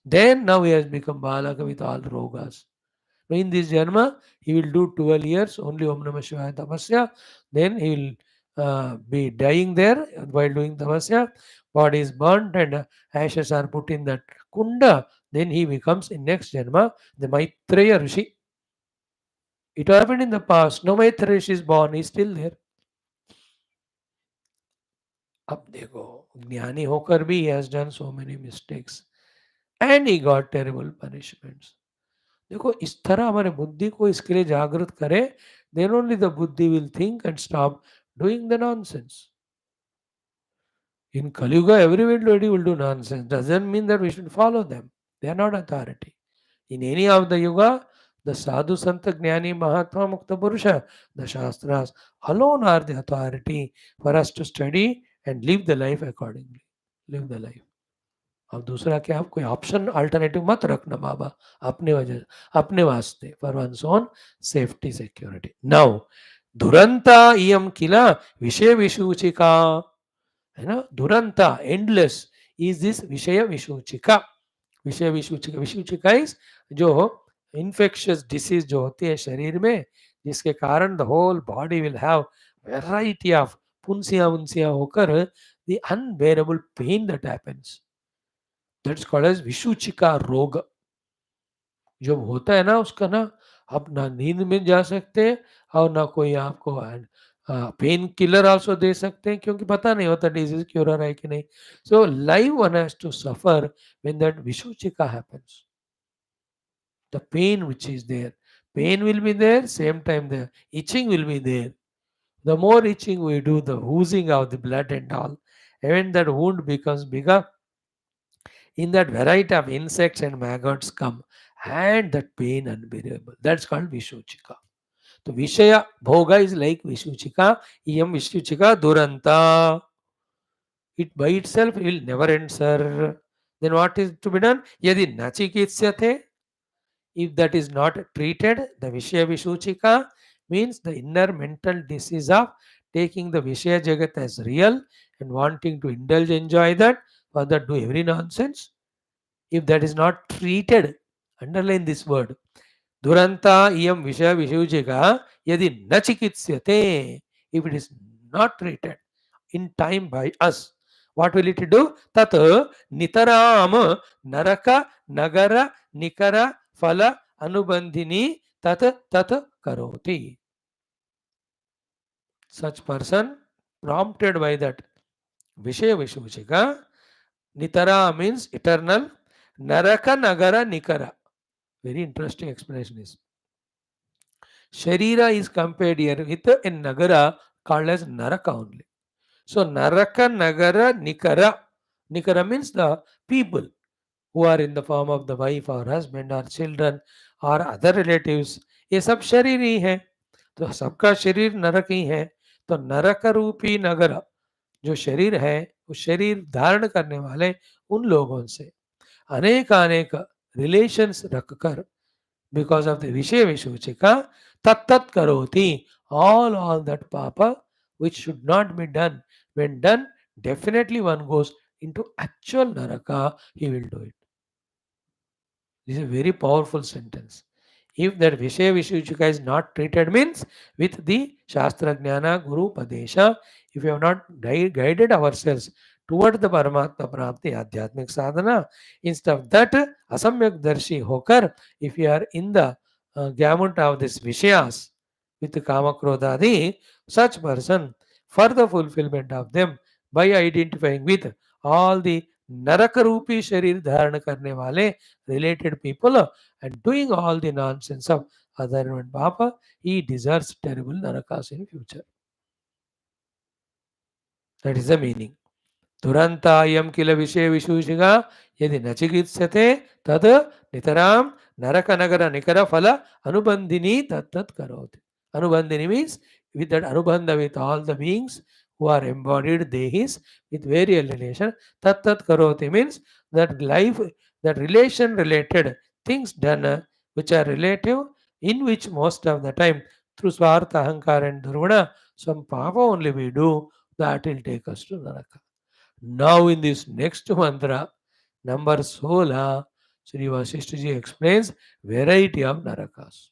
then now he has become balaka with all rogas. Now in this janma, he will do 12 years only Om Namah Shivaya tapasya. Then he will be dying there while doing tapasya. Body is burnt and ashes are put in that kunda. Then he becomes in next janma the Maitreya Rishi. It happened in the past. No Maitreya Rishi is born. He is still there. अब देखो ज्ञानी होकर भी he has done so many mistakes and he got terrible punishments. देखो इस तरह हमारे बुद्धि को इसके लिए जागृत करें then only the buddhi will think and stop doing the nonsense. In Kali Yuga, everybody will do nonsense. Doesn't mean that we should follow them. They are not authority. In any of the Yuga, the Sadhu Santa Jnani Mahatma Mukta Purusha, the Shastras alone are the authority for us to study and live the life accordingly. Live the life. अब दूसरा क्या आप कोई option alternative मत रखना बाबा अपने वजह अपने वास्ते for one's own safety security now दुरंता इयम किला विषय विसूचिका है ना दुरंता एंडलेस इज दिस विषय विसूचिका विसूचिका इज जो इन्फेक्शियस डिसीज जो होती है शरीर में जिसके कारण the whole body will have variety of पुंसियां होकर the unbearable pain that happens that's called as विषुचिका रोग जब होता है ना उसका ना आप ना नींद में जा सकते हैं और ना कोई आपको पेन किलर आल्सो दे सकते हैं क्योंकि पता नहीं होता डिजीज क्योर है कि नहीं so live one has to suffer when that विषुचिका happens the pain which is there pain will be there same time the itching will be there the more itching we do the oozing of the blood and all and that wound becomes bigger in that variety of insects and maggots come and that pain unbearable. That's called Vishuchika. So Vishaya Bhoga is like Vishuchika, Iyam Vishuchika Duranta. It by itself will never end, sir. Then what is to be done? Yadi nachikitsyate, if that is not treated, the Vishaya Vishuchika means the inner mental disease of taking the Vishaya Jagat as real and wanting to indulge, enjoy that, further do every nonsense. If that is not treated, underline this word. Duranta iyam Vishaya Vishuchika yadi nachikitsyate. If it is not treated in time by us, what will it do? Tat nitaram naraka nagara nikara phala anubandhini tat tat karoti. Such person prompted by that Vishaya Vishuchika, nitara means eternal, naraka nagara nikara. Very interesting explanation is. Sharira is compared here with a nagara called as naraka only. So naraka nagara nikara. Nikara means the people who are in the form of the wife or husband or children or other relatives. ये सब शरीर ही है, तो सबका शरीर नरक ही है. तो नरक रूपी नगर जो शरीर है, वो शरीर धारण करने वाले उन लोगों से अनेक अनेक रिलेशंस रखकर, because of the Vishaya Vishuchika, tat tat karoti, all that papa which should not be done. When done, definitely one goes into actual naraka, he will do it. This is a very powerful sentence. If that Vishaya Vishuchika is not treated, means with the Shastra Jnana Guru Padesha, if we have not guided ourselves toward the Paramatma Prapti Adhyatmik Sadhana, instead of that Asamyak Darshi Hokar, if we are in the gamut of these Vishayas with the Kama Krodhadi, such person for the fulfillment of them by identifying with all the Narakarupi Sharir Dharana Karne Wale related people and doing all the nonsense of Adharma and Papa, he deserves terrible narakas in future. That is the meaning. Durantayam kila vishay vishushika yadi nachikitsyate tad nitaram naraka nagara nikara phala anubandhini tat tat karoti. Anubandhini means with that anubandha with all the beings who are embodied dehis with various relation. Tat tat karoti means that life, that relation related things done which are relative, in which most of the time through swartha, ahankara and durguna, some papa only we do, that will take us to naraka. Now in this next mantra, number 16, Sri Vaashishtha ji explains variety of narakas.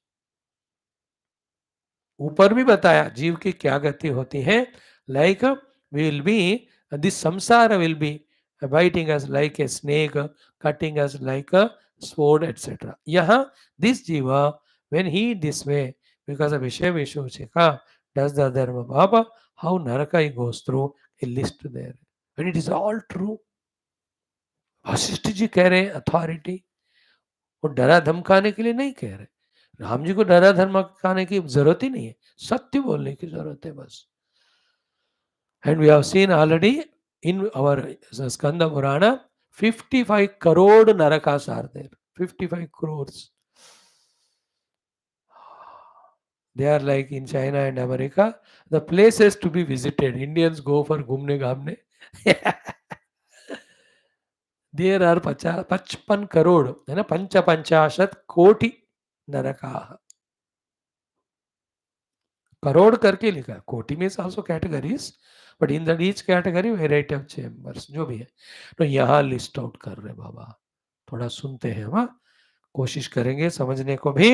ऊपर भी बताया जीव की क्या गति होती है. Like will be this samsara will be biting us like a snake, cutting us like a sword, etc. यहाँ this jiva, when he this way, because of Vishaya Vishuchika, does the dharma baba, how naraka he goes through, a list there. And it is all true. Vashishtha ji कह रहे हैं authority, वो डरा धमकाने के लिए नहीं कह रहे. राम जी को डरा धमकाने की जरूरत ही नहीं है, सत्य बोलने की जरूरत है बस. And we have seen already in our Skanda Purana 55 crore नरकास are there. 55 crores. They are like in China and America, the places to be visited. Indians go for घूमने घामने. देर आर 55 करोड़ है ना, 55 कोटि नरकाः. करोड़ करके लिखा, कोटि means also categories, but in the each category variety of chambers जो भी है. तो यहाँ लिस्ट आउट कर रहे बाबा, थोड़ा सुनते हैं. वहाँ कोशिश करेंगे समझने को भी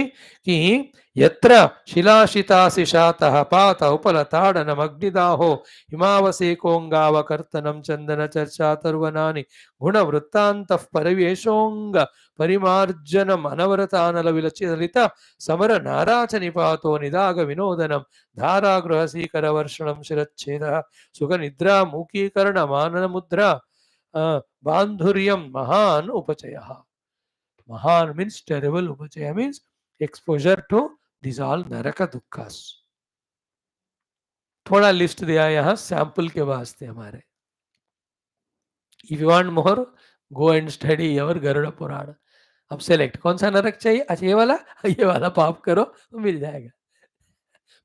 कि यत्र शिलाशितासि शातः पात उपलताडनम अग्निदाहो हिमावसेकोंगावकर्तनम चंदन चर्चा तरुवनानि गुणवृत्तान्तः परिवेशोंग परिमार्जनम अनवरतानल विलचित समर नाराच निपातो निदाग विनोदनम धारागृहसीकर वर्षणम शिरच्छेदः सुख निद्रा मुखीकरण मानन मुद्रा बांधुर्यम महान उपचयः. Mahan means terrible, upachaya means exposure to these all naraka dukhas. थोड़ा लिस्ट दिया यहाँ सैंपल के वास्ते हमारे. If you want more, go and study our Garuda Purana. अब सेलेक्ट कौन सा नरक चाहिए. अच्छा ये वाला पाप करो तो मिल जाएगा.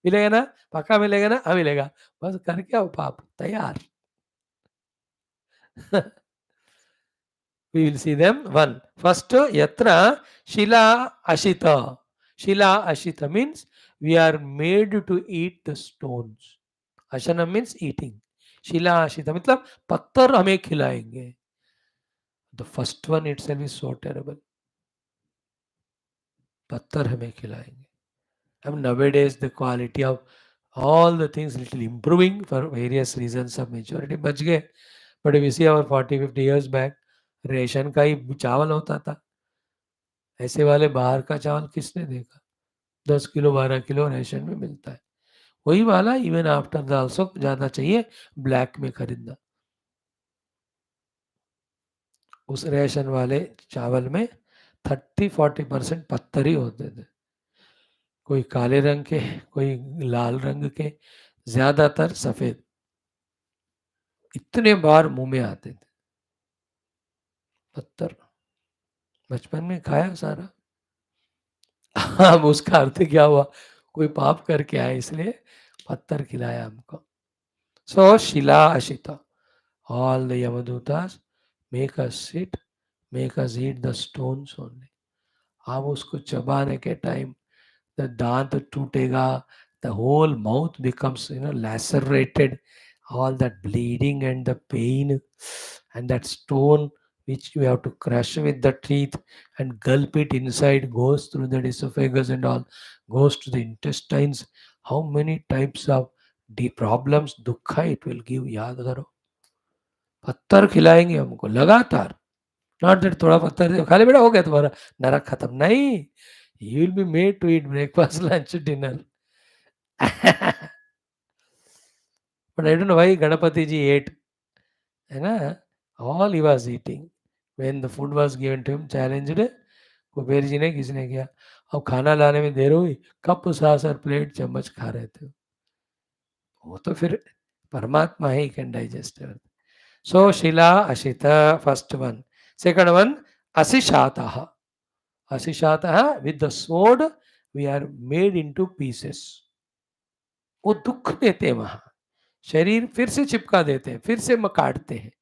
मिलेगा ना, पक्का मिलेगा ना. हाँ मिलेगा, बस करके आओ, पाप तैयार. We will see them. One. First, yatra shila ashita. Shila ashita means we are made to eat the stones. Ashanam means eating. शिला आशिता मतलब पत्थर हमें खिलाएंगे. The first one itself is so terrible. पत्थर हमें खिलाएंगे. I mean, nowadays the quality of all the things little improving for various reasons of maturity बच गए. But if you see our 40-50 years back, ration का ही चावल होता था. ऐसे वाले बाहर का चावल किसने देखा? 10 किलो 12 किलो रेशन में मिलता है. वही वाला इवन आफ्टर द ऑल्सो ज़्यादा चाहिए ब्लैक में खरीदना. उस रेशन वाले चावल में 30-40% पत्थर ही होते थे. कोई काले रंग के, कोई लाल रंग के, ज़्यादातर सफ़ेद. इतने बार मुंह में आते थे पत्थर. बचपन में खाया सारा. अब उसका अर्थ क्या हुआ? कोई पाप करके आया इसलिए पत्थर खिलाया हमको. सो शिला Ashita. All the Yamadutas make us sit, make us eat the stones only. अब उसको चबाने के टाइम the दांत टूटेगा, the whole mouth becomes lacerated, all that bleeding and the pain, and that stone which you have to crush with the teeth and gulp it inside, goes through the esophagus and all, goes to the intestines. How many types of problems dukha it will give, याद करो. पत्थर खिलाएंगे हमको लगातार. Not that थोड़ा पत्थर खा ले बेटा हो गया तुम्हारा नरक खत्म. नहीं, you will be made to eat breakfast, lunch, dinner. But I don't know why Ganapati ji ate. है ना? All he was eating. When the food was given to him, challenged, Kuber ji ने किसने किया? अब खाना लाने में देर हुई, कप सास और प्लेट चम्मच खा रहे थे. वो तो फिर परमात्मा he can digest. So Shila Ashita, first one. Second one, Asishataha. Asishataha, with the sword we are made into pieces. वो दुख देते हैं वहां. शरीर फिर से चिपका देते हैं, फिर से काटते हैं.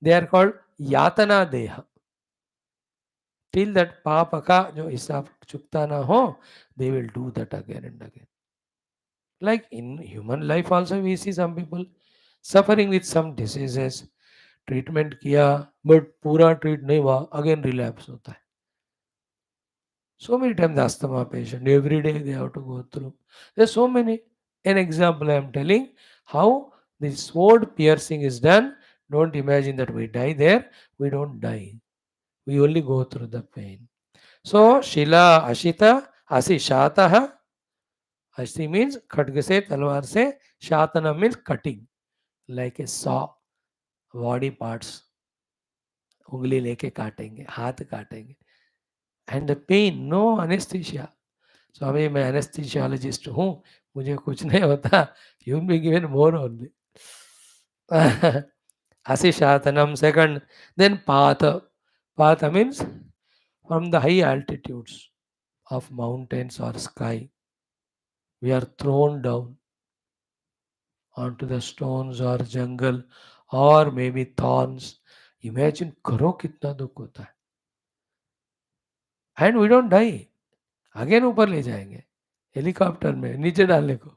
दे आर कॉल्ड यातना देह. टिल दैट पाप का जो हिसाब चुकता ना हो, they will do that again and again. Like in human life also we see some people suffering with some diseases. Treatment किया बट पूरा ट्रीट नहीं हुआ, अगेन रिलैप्स होता है. So many times the asthma patient, every day they have to go through. There's so many. An example I am telling how the sword piercing is done. Don't imagine that we die there. We don't die. We only go through the pain. So Shila Ashita Asi Shataha. Asi means खड्ग से तलवार से. Shatana means cutting like a saw. Body parts. उंगली लेके काटेंगे, हाथ काटेंगे. And the pain, no anaesthesia. Swami मैं anaesthesiologist हूँ, मुझे कुछ नहीं होता. You be given more only. Asishatanam. Second, then Patha. Patha means from the high altitudes of mountains or sky, we are thrown down onto the stones or jungle or maybe thorns. Imagine करो कितना दुख होता है. And we don't die. Again ऊपर ले जाएंगे helicopter में नीचे डालने को.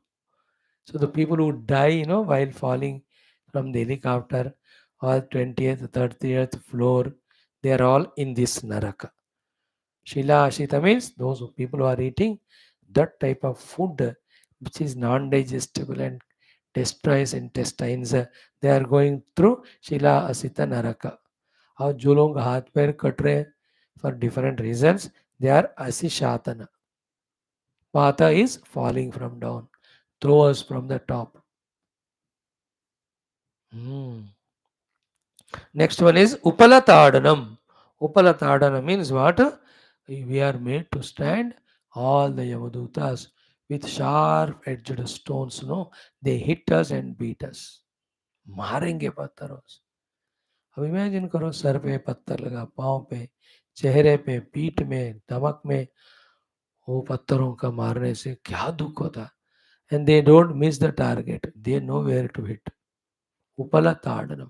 So the people who die, while falling from the helicopter or 20th, 30th floor, they are all in this naraka. Shila Ashita means those people who are eating that type of food which is non-digestible and destroys intestines. They are going through Shila Asita Naraka. और जो लोग हाथ पैर cut रहे हैं for different reasons, they are Asishatana. Pata is falling from down. Throw us from the top. Next one is Upalatadanam. Upalatadanam means what? We are made to stand. All the Yamadutas with sharp edged stones, they hit us and beat us. मारेंगे पत्थरों से. अब imagine करो sir पे पत्थर लगा, पाँव पे, चेहरे पे, पीठ में, धमक में, वो पत्थरों का मारने से क्या दुख होता. And they don't miss the target. They know where to hit. Upalatadanam.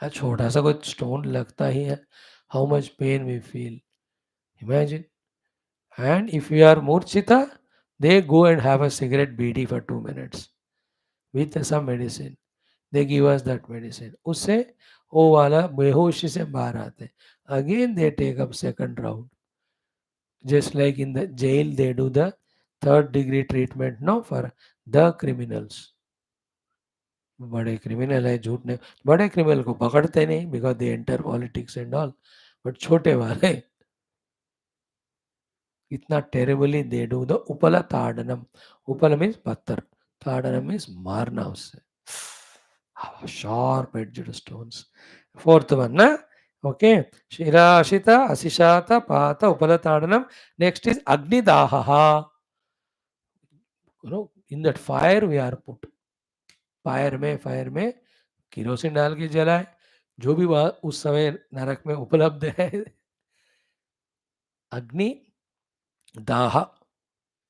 छोटा सा कोई स्टोन लगता ही है, how much pain we feel, imagine. And if you are मूर्छिता, they go and have a cigarette beedi for 2 minutes with some medicine. They give us that medicine. उससे वो वाला बेहोशी से बाहर आते. Again they take up second round. Just like in the jail, they do the third degree treatment, no, for the criminals. बड़े criminal है, झूठ ने बड़े क्रिमिनल को पकड़ते नहीं because they enter politics and all. But छोटे वाले इतना टेरेबली दे डू द उपला ताड़नम. उपल मीन्स पत्थर, ताड़नम मीन्स मारना उससे. Sharp edged stones. Fourth one ना. ओके. शिराशिता अशिशात पात उपल ताड़नम. नेक्स्ट इज अग्निदाह. In that fire we are put. Fire में किरोसिन डाल के जलाए, जो भी वह उस समय नरक में उपलब्ध है. अग्नि दाह,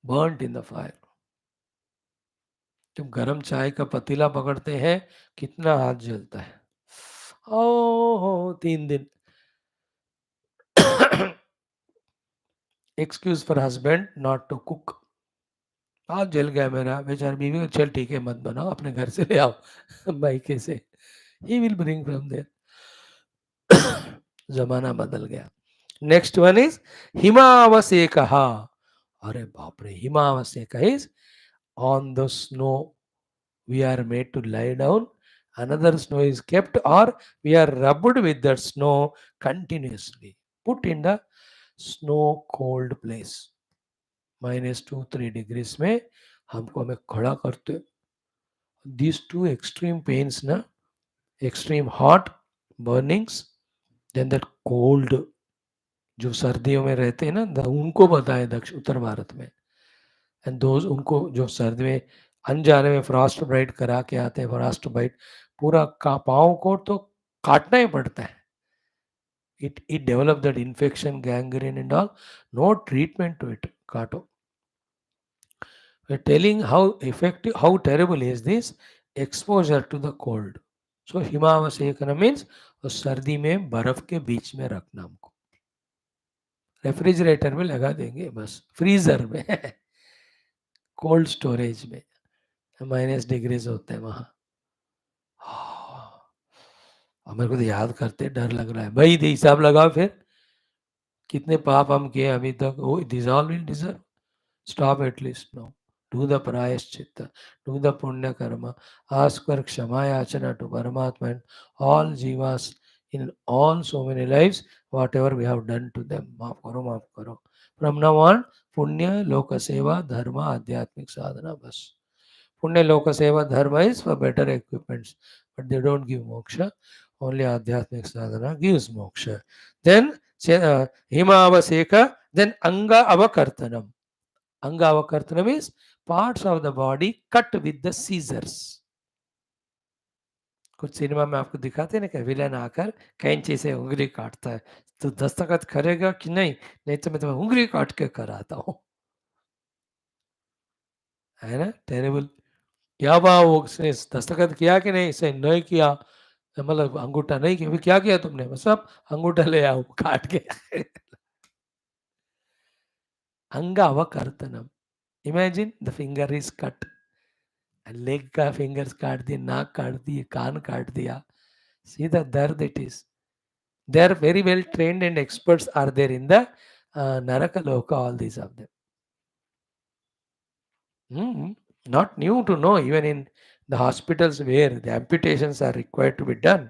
बर्न्ट इन द फायर. तुम गरम चाय का पतीला पकड़ते हैं, कितना हाथ जलता है. ओ 3 दिन. Excuse for husband not to cook. हाथ जल गया मेरा. बेचारी बीवी को, चल ठीक है मत बनाओ, अपने घर से ले आओ मायके से. He will bring from there. जमाना बदल गया. नेक्स्ट वन इज हिमावसेक. अरे बाप रे, हिमावसेक is on the snow we are made to lie down, another snow is kept, or we are rubbed with that snow continuously, put in the snow cold place. -2-3 degrees में हमको हमें खड़ा करते. these two extreme pains ना, extreme hot burnings, then that cold, जो सर्दियों में रहते हैं ना, उनको पता है दक्षिण उत्तर भारत में. एंड दोज, उनको जो सर्दी में अनजाने में फ्रॉस्ट बाइट करा के आते हैं. फ्रॉस्ट बाइट पूरा पाँव को तो काटना ही पड़ता है. it develop that infection, gangrene and all. No treatment to it. काटो. We're telling how effective, how terrible is this exposure to the cold. So हिमावसेकन मीन्स सर्दी में बर्फ के बीच में रखना. हमको रेफ्रिजरेटर में लगा देंगे बस, फ्रीजर में कोल्ड स्टोरेज में. -डिग्रीज होते हैं वहाँ. मेरे को तो याद करते डर लग रहा है भाई. हिसाब लगाओ फिर, कितने पाप हम किए अभी तक. वो this all will deserve. Stop at least now. Do the प्रायश्चित्त, डू द पुण्य कर्म, आस्क फॉर क्षमा याचना टू परमात्मा एंड ऑल जीवास in all so many lives, whatever we have done to them. माफ करो, माफ करो. फ्रॉम नाउ ऑन पुण्य, लोक सेवा, धर्म, आध्यात्मिक साधना बस. पुण्य, लोक सेवा, dharma is for better equipments, but they don't give moksha. Only adhyatmic sadhana gives moksha. Then himavaseka. Then anga avakartanam. Anga avakartanam is parts of the body cut with the scissors. कुछ cinema में आपको दिखाते हैं ना कि villain आकर कैंची से उंगली काटता है. तो दस्तखत करेगा कि नहीं? नहीं तो मैं तुम्हें उंगली काट के कराता हूँ. है ना टेरेबल. क्या बा वो उसने दस्तखत किया कि नहीं? से नहीं किया, मतलब अंगूठा नहीं किया. क्या किया तुमने? बस अब अंगूठा ले आओ काट के. अंगावकर्तनम. Imagine the finger is cut. Leg का फिंगर्स काट दिए, नाक काट दिए, कान काट दिया. सी द दर्द it is. They are very well trained and experts are there in the narak loka, all these of them. Not new to know, even in the hospitals where the amputations are required to be done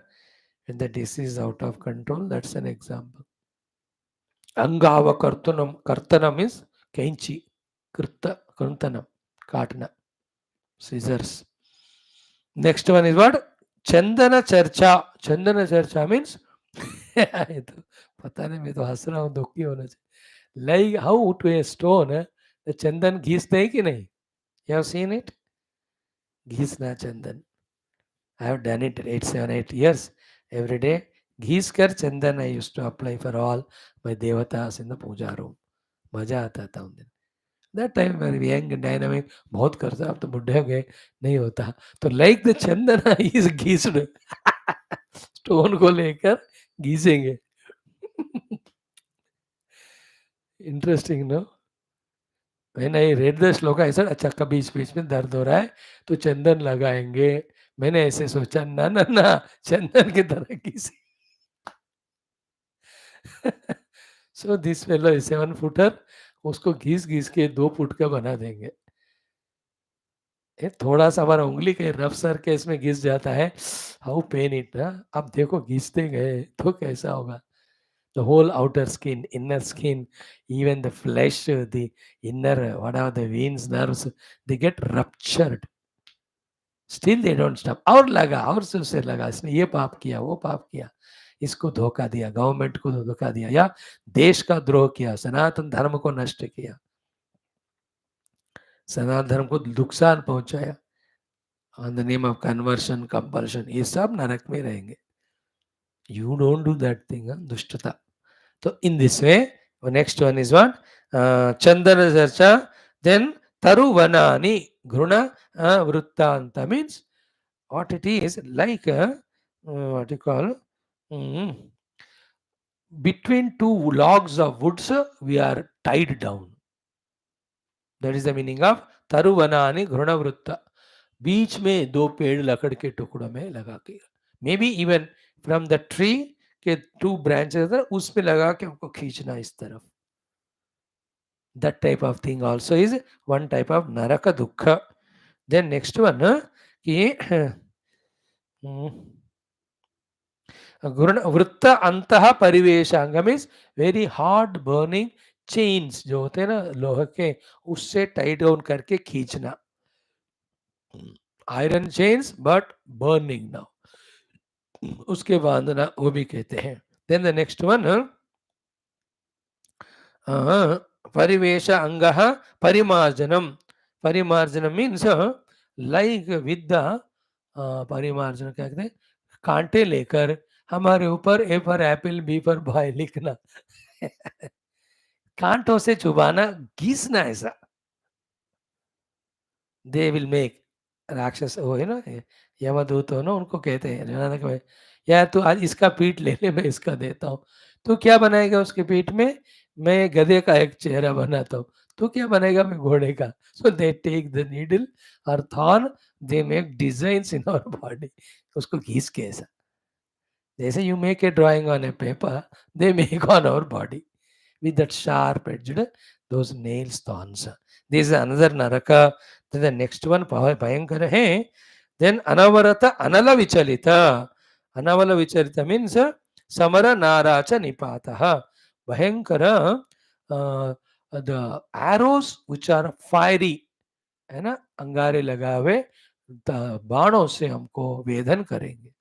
when the disease is out of control. That's an example. Angava kartanam is kenchi. Kartanam, katna, scissors. Next one is what? Chandana charcha. Chandana charcha means ये तो पता नहीं, मैं तो हंस रहा हूँ, दुखी होना चाहिए. Like how to a stone, the चंदन घिसते हैं कि नहीं? You have seen it? घिसना Chandan. I have done it 7-8 years every day. घिस कर चंदन I used to apply for all my devatas in the puja room. मजा आता था उन दिन. That time very young and dynamic. बहुत करता, अब तो बुढ़े हो गए, नहीं होता. तो like the चंदन is घिसड. स्टोन को लेकर घिसेंगे. Interesting no. मैंने रेड द श्लोक ऐसा, अच्छा कभी बीच बीच में दर्द हो रहा है तो चंदन लगाएंगे. मैंने ऐसे सोचा ना ना ना, चंदन की तरह घिसे. सो दिस फेलो 7 फुटर, उसको घिस घिस के 2 फुट का बना देंगे. थोड़ा सा हमारा उंगली के रफ सरफेस में घिस जाता है, हाउ पेन इट ना. अब देखो घिसते गए तो कैसा होगा. The whole outer skin, inner skin, even the flesh, the inner, whatever the veins, nerves, they get ruptured. Still they don't stop. और लगा, और से लगा, इसने ये पाप किया, वो पाप किया, इसको धोखा दिया, गवर्नमेंट को धोखा दिया, या देश का द्रोह किया, सनातन धर्म को नष्ट किया, सनातन धर्म को नुकसान पहुंचाया, on the name of conversion, compulsion, ये सब नरक में रहेंगे. You don't do that thing, दुष्टता. So in this way, next one is what? Chandana Charcha. Then Taruvanani Gruna Vruttanta means what it is like what you call mm, between 2 logs of woods we are tied down. That is the meaning of Taruvanani Gruna Vrutta. बीच में 2 पेड़ लकड़ के टुकड़ों में लगा के, may be even from the tree के 2 branches उसमें लगा के हमको खींचना इस तरफ. That type of thing also is one type of naraka dukkha. Then next one कि वृत्त अंतः परिवेशांग means very hard burning chains जो होते हैं ना लोहे के, उससे टाइट डाउन करके खींचना. Iron chains but burning now, उसके बांधना, वो भी कहते हैं. देन द नेक्स्ट वन परिवेश अंग परिमार्जनम. परिमार्जनम मीन्स लाइक विद द परिमार्जन क्या कहते हैं, कांटे लेकर हमारे ऊपर A for apple B for boy लिखना. कांटों से चुबाना, घिसना ऐसा. दे विल मेक राक्षस, वो है ना यमदूत हो ना, उनको कहते हैं यार तू आज इसका पीठ ले ले, मैं इसका देता हूँ. तू क्या बनाएगा उसके पीठ में, मैं गधे का एक चेहरा बनाता हूँ. तू क्या बनाएगा, मैं घोड़े का. So they take the needle और thorn, they make designs in our body. उसको घिस के ऐसा, जैसे you make a drawing on a paper, they make on our body with that sharp edged those nails thorns. This is another naraka. Then the next one bhayankara hai. Then anavarata anala vichalita. Anavala vichalita means samara naracha nipataha. Bhayankara the arrows which are fiery, है ना, अंगारे लगा हुए बाणों से हमको वेदन करेंगे.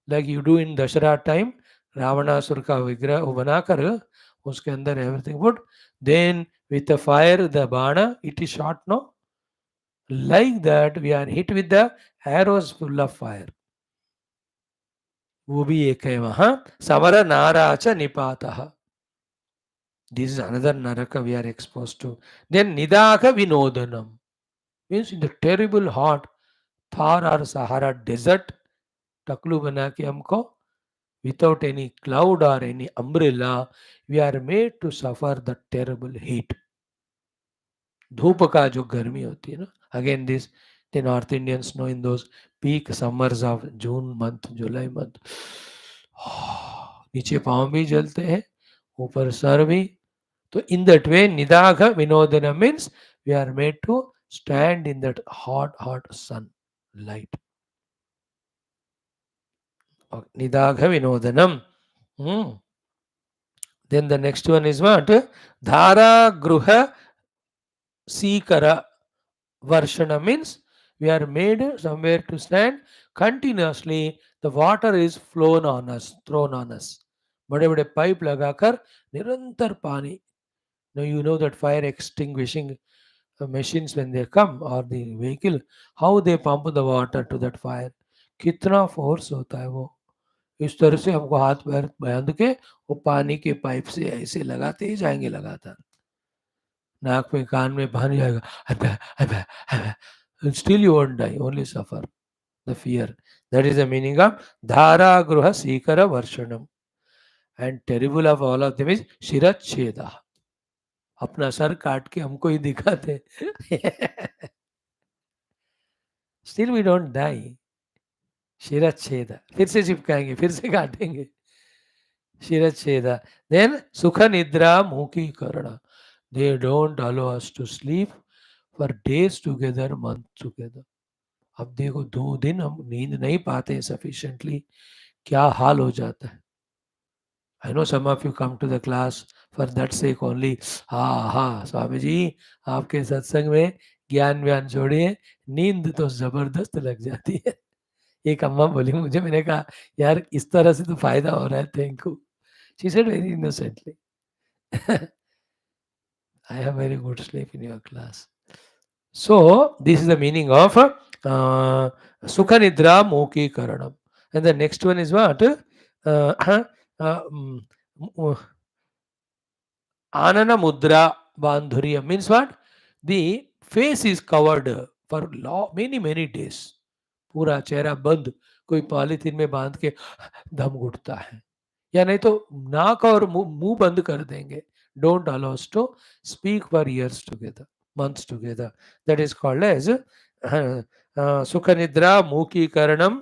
Like you do in Dussehra time, Ravanasura का विग्रह बनाकर उसके अंदर everything put, then with fire the बाण it is shot no, like that we are hit with the arrows full of fire. वो भी एक है वहां. समर नाराच निपातः. This is another narak we are expose to. Then निदाघ विनोदनम means in the terrible hot Thar और सहारा डेजर्ट, टकलू बना के हमको without any cloud or any umbrella, we are made to suffer the terrible heat. धूप का जो गर्मी होती है ना, again this the North Indians know in those peak summers of June month, July month, नीचे पाँव भी जलते हैं, ऊपर सर भी. तो in that way निदाघ Vinodan means we are made to stand in that hot sun light. निदाघ विनोदनम. Then the next one is what? Dhara Gruha Sikara Varshana means we are made somewhere to stand continuously. The water is flown on us, thrown on us. बड़े बड़े pipe लगाकर निरंतर पानी. Now you know that fire extinguishing machines when they come or the vehicle, how they pump the water to that fire. कितना force होता है वो. इस तरह से हमको हाथ पैर बांध के वो पानी के पाइप से ऐसे लगाते ही जाएंगे लगातार. नाक में कान में पानी जाएगा, still you won't die, only suffer. the fear. That is the meaning of Dhara Gruha Sikara Varshanam. And terrible of all of them is Shiracheda. अपना सर काट के हमको ही दिखाते स्टिल वी डोंट डाई शिरच्छेद फिर से चिपकाएंगे फिर से काटेंगे शिरच्छेद देन सुख निद्रा मूकीकरण they don't allow us to sleep for days together month together अब देखो 2 दिन हम नींद नहीं पाते हैं सफिशिएंटली क्या हाल हो जाता है I know some of you come to the class for that sake only. हाँ हाँ स्वामी जी आपके सत्संग में ज्ञान व्यान छोड़िए नींद तो जबरदस्त लग जाती है एक अम्मा बोली मुझे मैंने कहा यार इस तरह से तो फायदा हो रहा है thank you she said very innocently I have very good sleep in your class. So this is the meaning of Sukha Nidra Moki Karanam. And the next one is what? Mm, Anana Mudra Bandhurya means what? The face is covered for many days. पूरा चेहरा बंद कोई polythene में बांध के दम घुटता है या नहीं तो नाक और मुंह बंद कर देंगे don't allow us to speak for years together months together. That is called as Sukha Nidra, Mukikaranam,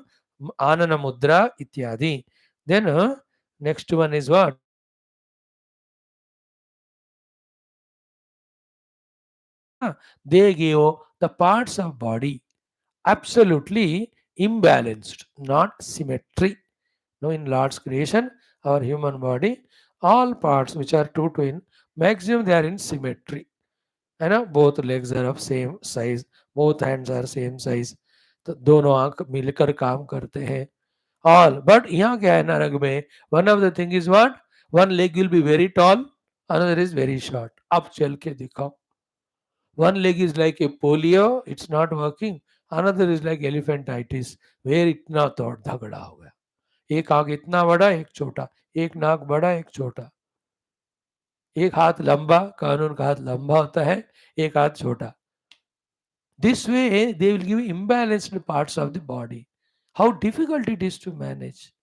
Anana Mudra, Ityadi. Then next one is what? They give the parts of body absolutely imbalanced, not symmetry. No, in Lord's creation, our human body, all parts which are two twin, maximum they are in symmetry. है ना both legs are of same size both hands are same size तो दोनों आंख मिलकर काम करते हैं all but यहाँ क्या है नरक में one of the thing is what one leg will be very tall another is very short अब चल के दिखाओ one leg is like a polio it's not working another is like elephantitis where इतना तो झगड़ा हो गया एक आंख इतना बड़ा एक छोटा एक नाक बड़ा एक छोटा एक हाथ लंबा कानून का हाथ लंबा होता है एक हाथ छोटा this way they will give imbalanced parts of the body how difficult it is to manage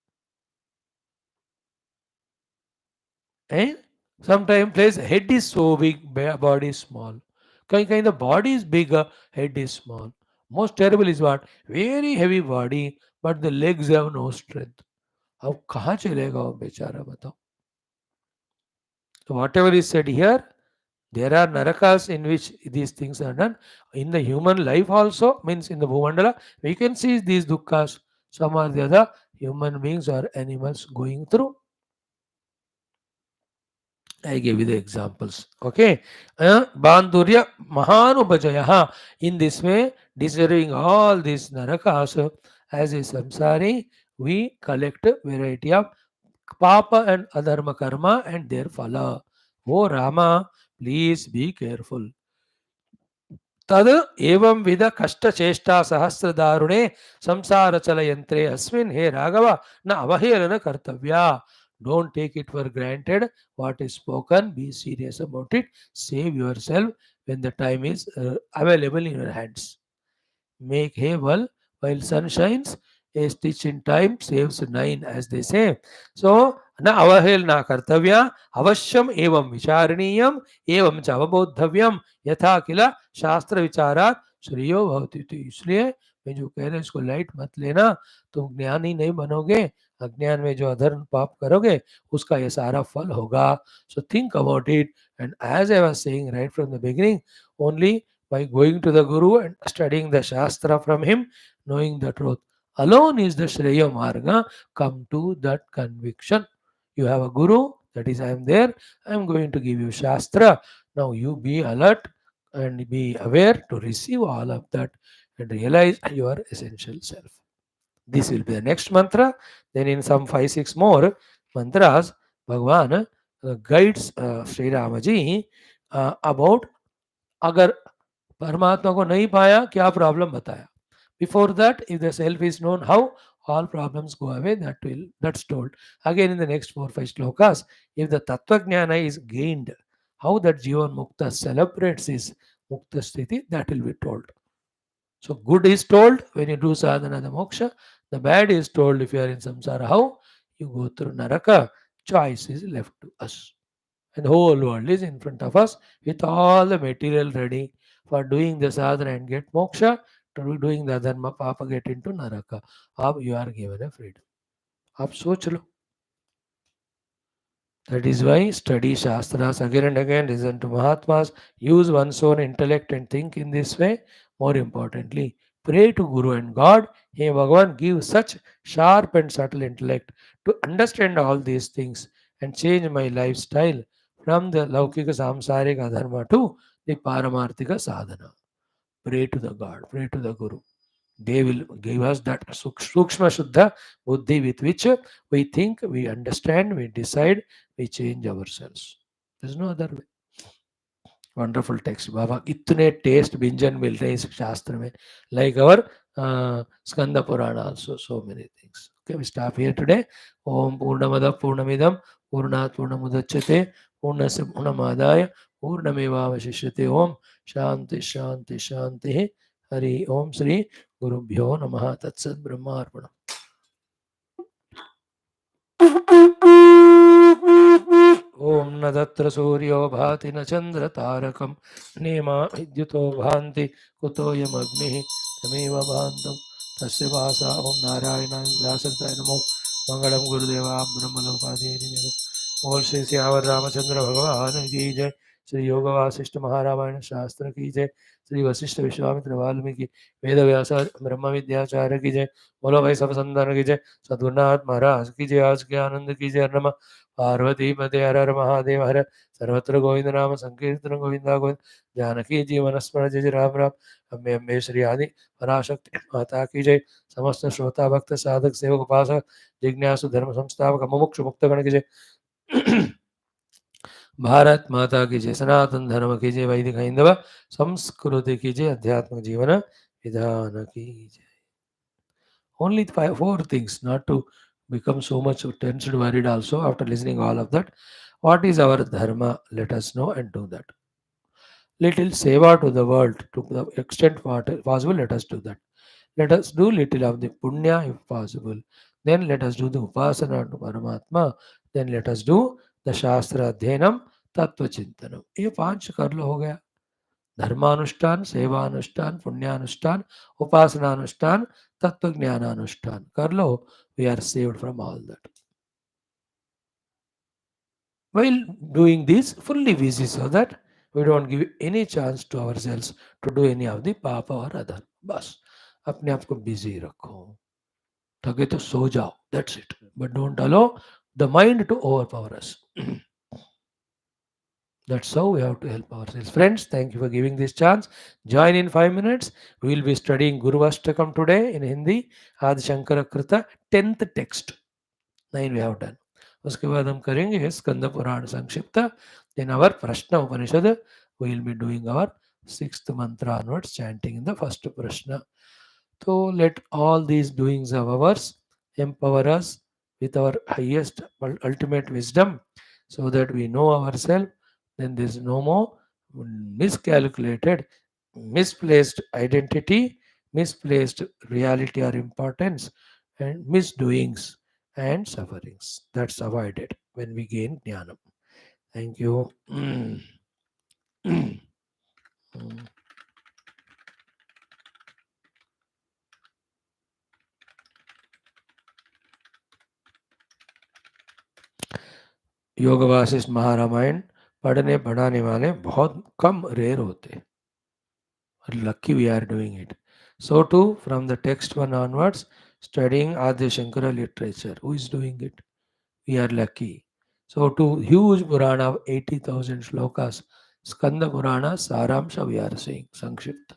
and sometimes place head is so big body is small kind the body is bigger head is small most terrible is what very heavy body but the legs have no strength अब कहाँ चलेगा वो बेचारा बताओ so whatever is said here there are narakas in which these things are done. In the human life also, means in the Bhumandala, we can see these dukkhas. Some or the other human beings or animals going through. I give you the examples. Okay. Bandhurya Mahanubhajayaha. In this way, deserving all these narakas, as a samsari, we collect a variety of papa and adharma karma and their phala. Oh Rama, please be careful. तद एवं विध कष्ट चेष्टा सहस्र दारुणे संसार चल यंत्रे अस्मिन् हे राघव न अवहेलन कर्तव्या don't take it for granted what is spoken be serious about it save yourself when the time is available in your hands make hay while sun shines. A stitch in time saves 9, as they say. So, na avahel na kartavya, avashyam evam vicharaniyam, evam च अवबोधव्यम यथा किला शास्त्र विचारात श्रेयो भवति तो इसलिए मैं जो कह रहे इसको लाइट मत लेना तुम ज्ञानी नहीं बनोगे अज्ञान में जो अधर्म पाप करोगे उसका ये सारा फल होगा so think about it and as I was saying right from the beginning only by going to the Guru and studying the Shastra from him, knowing the truth. Alone is the Shreya Marga. Come to that conviction. You have a Guru, that is, I am there, I am going to give you Shastra. Now you be alert and be aware to receive all of that and realize your essential self. This will be the next mantra. Then, in some 5-6 more mantras, Bhagavan guides Sri Ramaji about अगर परमात्मा को नहीं पाया क्या problem बताया before that if the self is known how all problems go away that's told again in the next 4-5 shlokas if the tattva jnana is gained how that jivan mukta celebrates his mukta sthiti that will be told So good is told when you do sadhana, the moksha. The bad is told if you are in samsara, how you go through naraka. Choice is left to us. And the whole world is in front of us with all the material ready for doing the sadhana and get moksha, to doing the dharma papa get into naraka. Ab you are given a freedom. Ab soch lo. That is why study Shastras again and again, listen to Mahatmas, use one's own intellect and think in this way. More importantly, pray to Guru and God. Hey Bhagavan, give such sharp and subtle intellect to understand all these things and change my lifestyle from the Laukika Samsarika Dharma to the Paramarthika Sadhana. Pray to the God, pray to the Guru. They will give us that Sukshma Shuddha Buddhi with which we think, we understand, we decide, we change ourselves. There's no other way. Wonderful text. Baba, itne taste binjan mil rahe is Shastra mein. Like our Skanda Purana also, so many things. Okay, we stop here today. Om Purnamada Purnamidam Purnat Purnamudachyate Purnasya Purnamadaya Purnameva Vashishyate Om Shanti Shanti Shanti Hari Om Shri Gurubhyo Namaha Tatsat Brahma Arpanam. ॐ न तत्र सूर्यो भाति न चन्द्रतारकं नेमा विद्युतो भान्ति कुतोऽयमग्निः तमेव भान्तं तस्य वासा ॐ नारायणाय दासताय नमो मंगलम गुरुदेवा ब्रह्मलोकाधीनिमेव बोल श्री सियावर रामचंद्र भगवान की जय। श्री योग वासिष्ठ महारामायण शास्त्र की जय। श्री वशिष्ठ विश्वामित्र वाल्मीकि वेद व्यास ब्रह्म विद्याचार्य की जय। बोलो भाई सब संतान की जय। सद्गुरुनाथ महाराज की जय। आज के आनंद की जय। नमः पार्वती पते हर हर महादेव हर। सर्वत्र गोविंद नाम संकीर्तन गोविंदा गोविंद। जानकी जीवन स्मरण जय जय राम राम। अम्बे अम्बे श्री आदि पराशक्ति माता की जय। समस्त श्रोता भक्त साधक सेवक उपासक जिज्ञासु धर्म संस्थापक मुमुक्षु मुक्तगण की जय। भारत माता की जय। सनातन धर्म की जय। वैदिक हिंदव संस्कृति की जय। अध्यात्म जीवन विधान की जय। Only four things, not to become so much tensed, worried also after listening all of that. What is our dharma? Let us know and do that. Little seva to the world to the extent possible, let us do that. Let us do little of the punya if possible. Then let us do the upasana to Paramatma. Then let us do the Shastra Adhyanam, Tattva Chintanam. ये पांच कर लो हो गया। धर्मानुष्ठान, सेवानुष्ठान, पुण्यानुष्ठान, उपासनानुष्ठान, तत्व ज्ञानानुष्ठान कर लो। We are saved from all that. While doing this, fully busy so that we don't give any chance to ourselves to do any of the papa or other. बस अपने आप को बिजी रखो। थके तो सो जाओ, that's it. But don't allow the mind to overpower us. That's how we have to help ourselves. Friends, thank you for giving this chance. Join in 5 minutes. We will be studying Guru Ashtakam today in Hindi. Adi Shankara Krita, 10th text. 9 we have done. उसके बाद हम करेंगे स्कंद पुराण संक्षिप्त. Then our Prashna Upanishad, we will be doing our 6th mantra onwards, chanting in the first Prashna. So let all these doings of ours empower us with our highest ultimate wisdom so that we know ourselves. Then there is no more miscalculated, misplaced identity, misplaced reality or importance, and misdoings and sufferings. That's avoided when we gain jnanam. Thank you. योग वासिष्ठ महारामायण पढ़ने पढ़ाने वाले बहुत कम rare होते। Lucky we are doing it. So too from the text one onwards, studying Adi Shankara literature. Who is doing it? We are lucky. So too huge Purana of 80,000 shlokas. Skanda Purana Saramsha we are saying Sankshipt.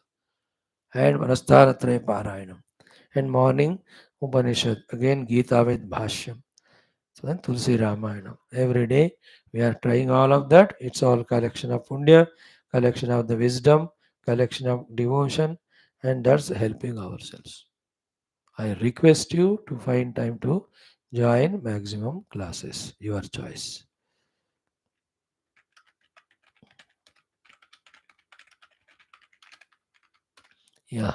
And Manasthanatre Parayanam. And morning Upanishad. Again Gita with Bhashyam. So then Tulsi Ramayana. Every day we are trying all of that. It's all collection of punya, collection of the wisdom, collection of devotion, and that's helping ourselves. I request you to find time to join maximum classes. Your choice. Yeah.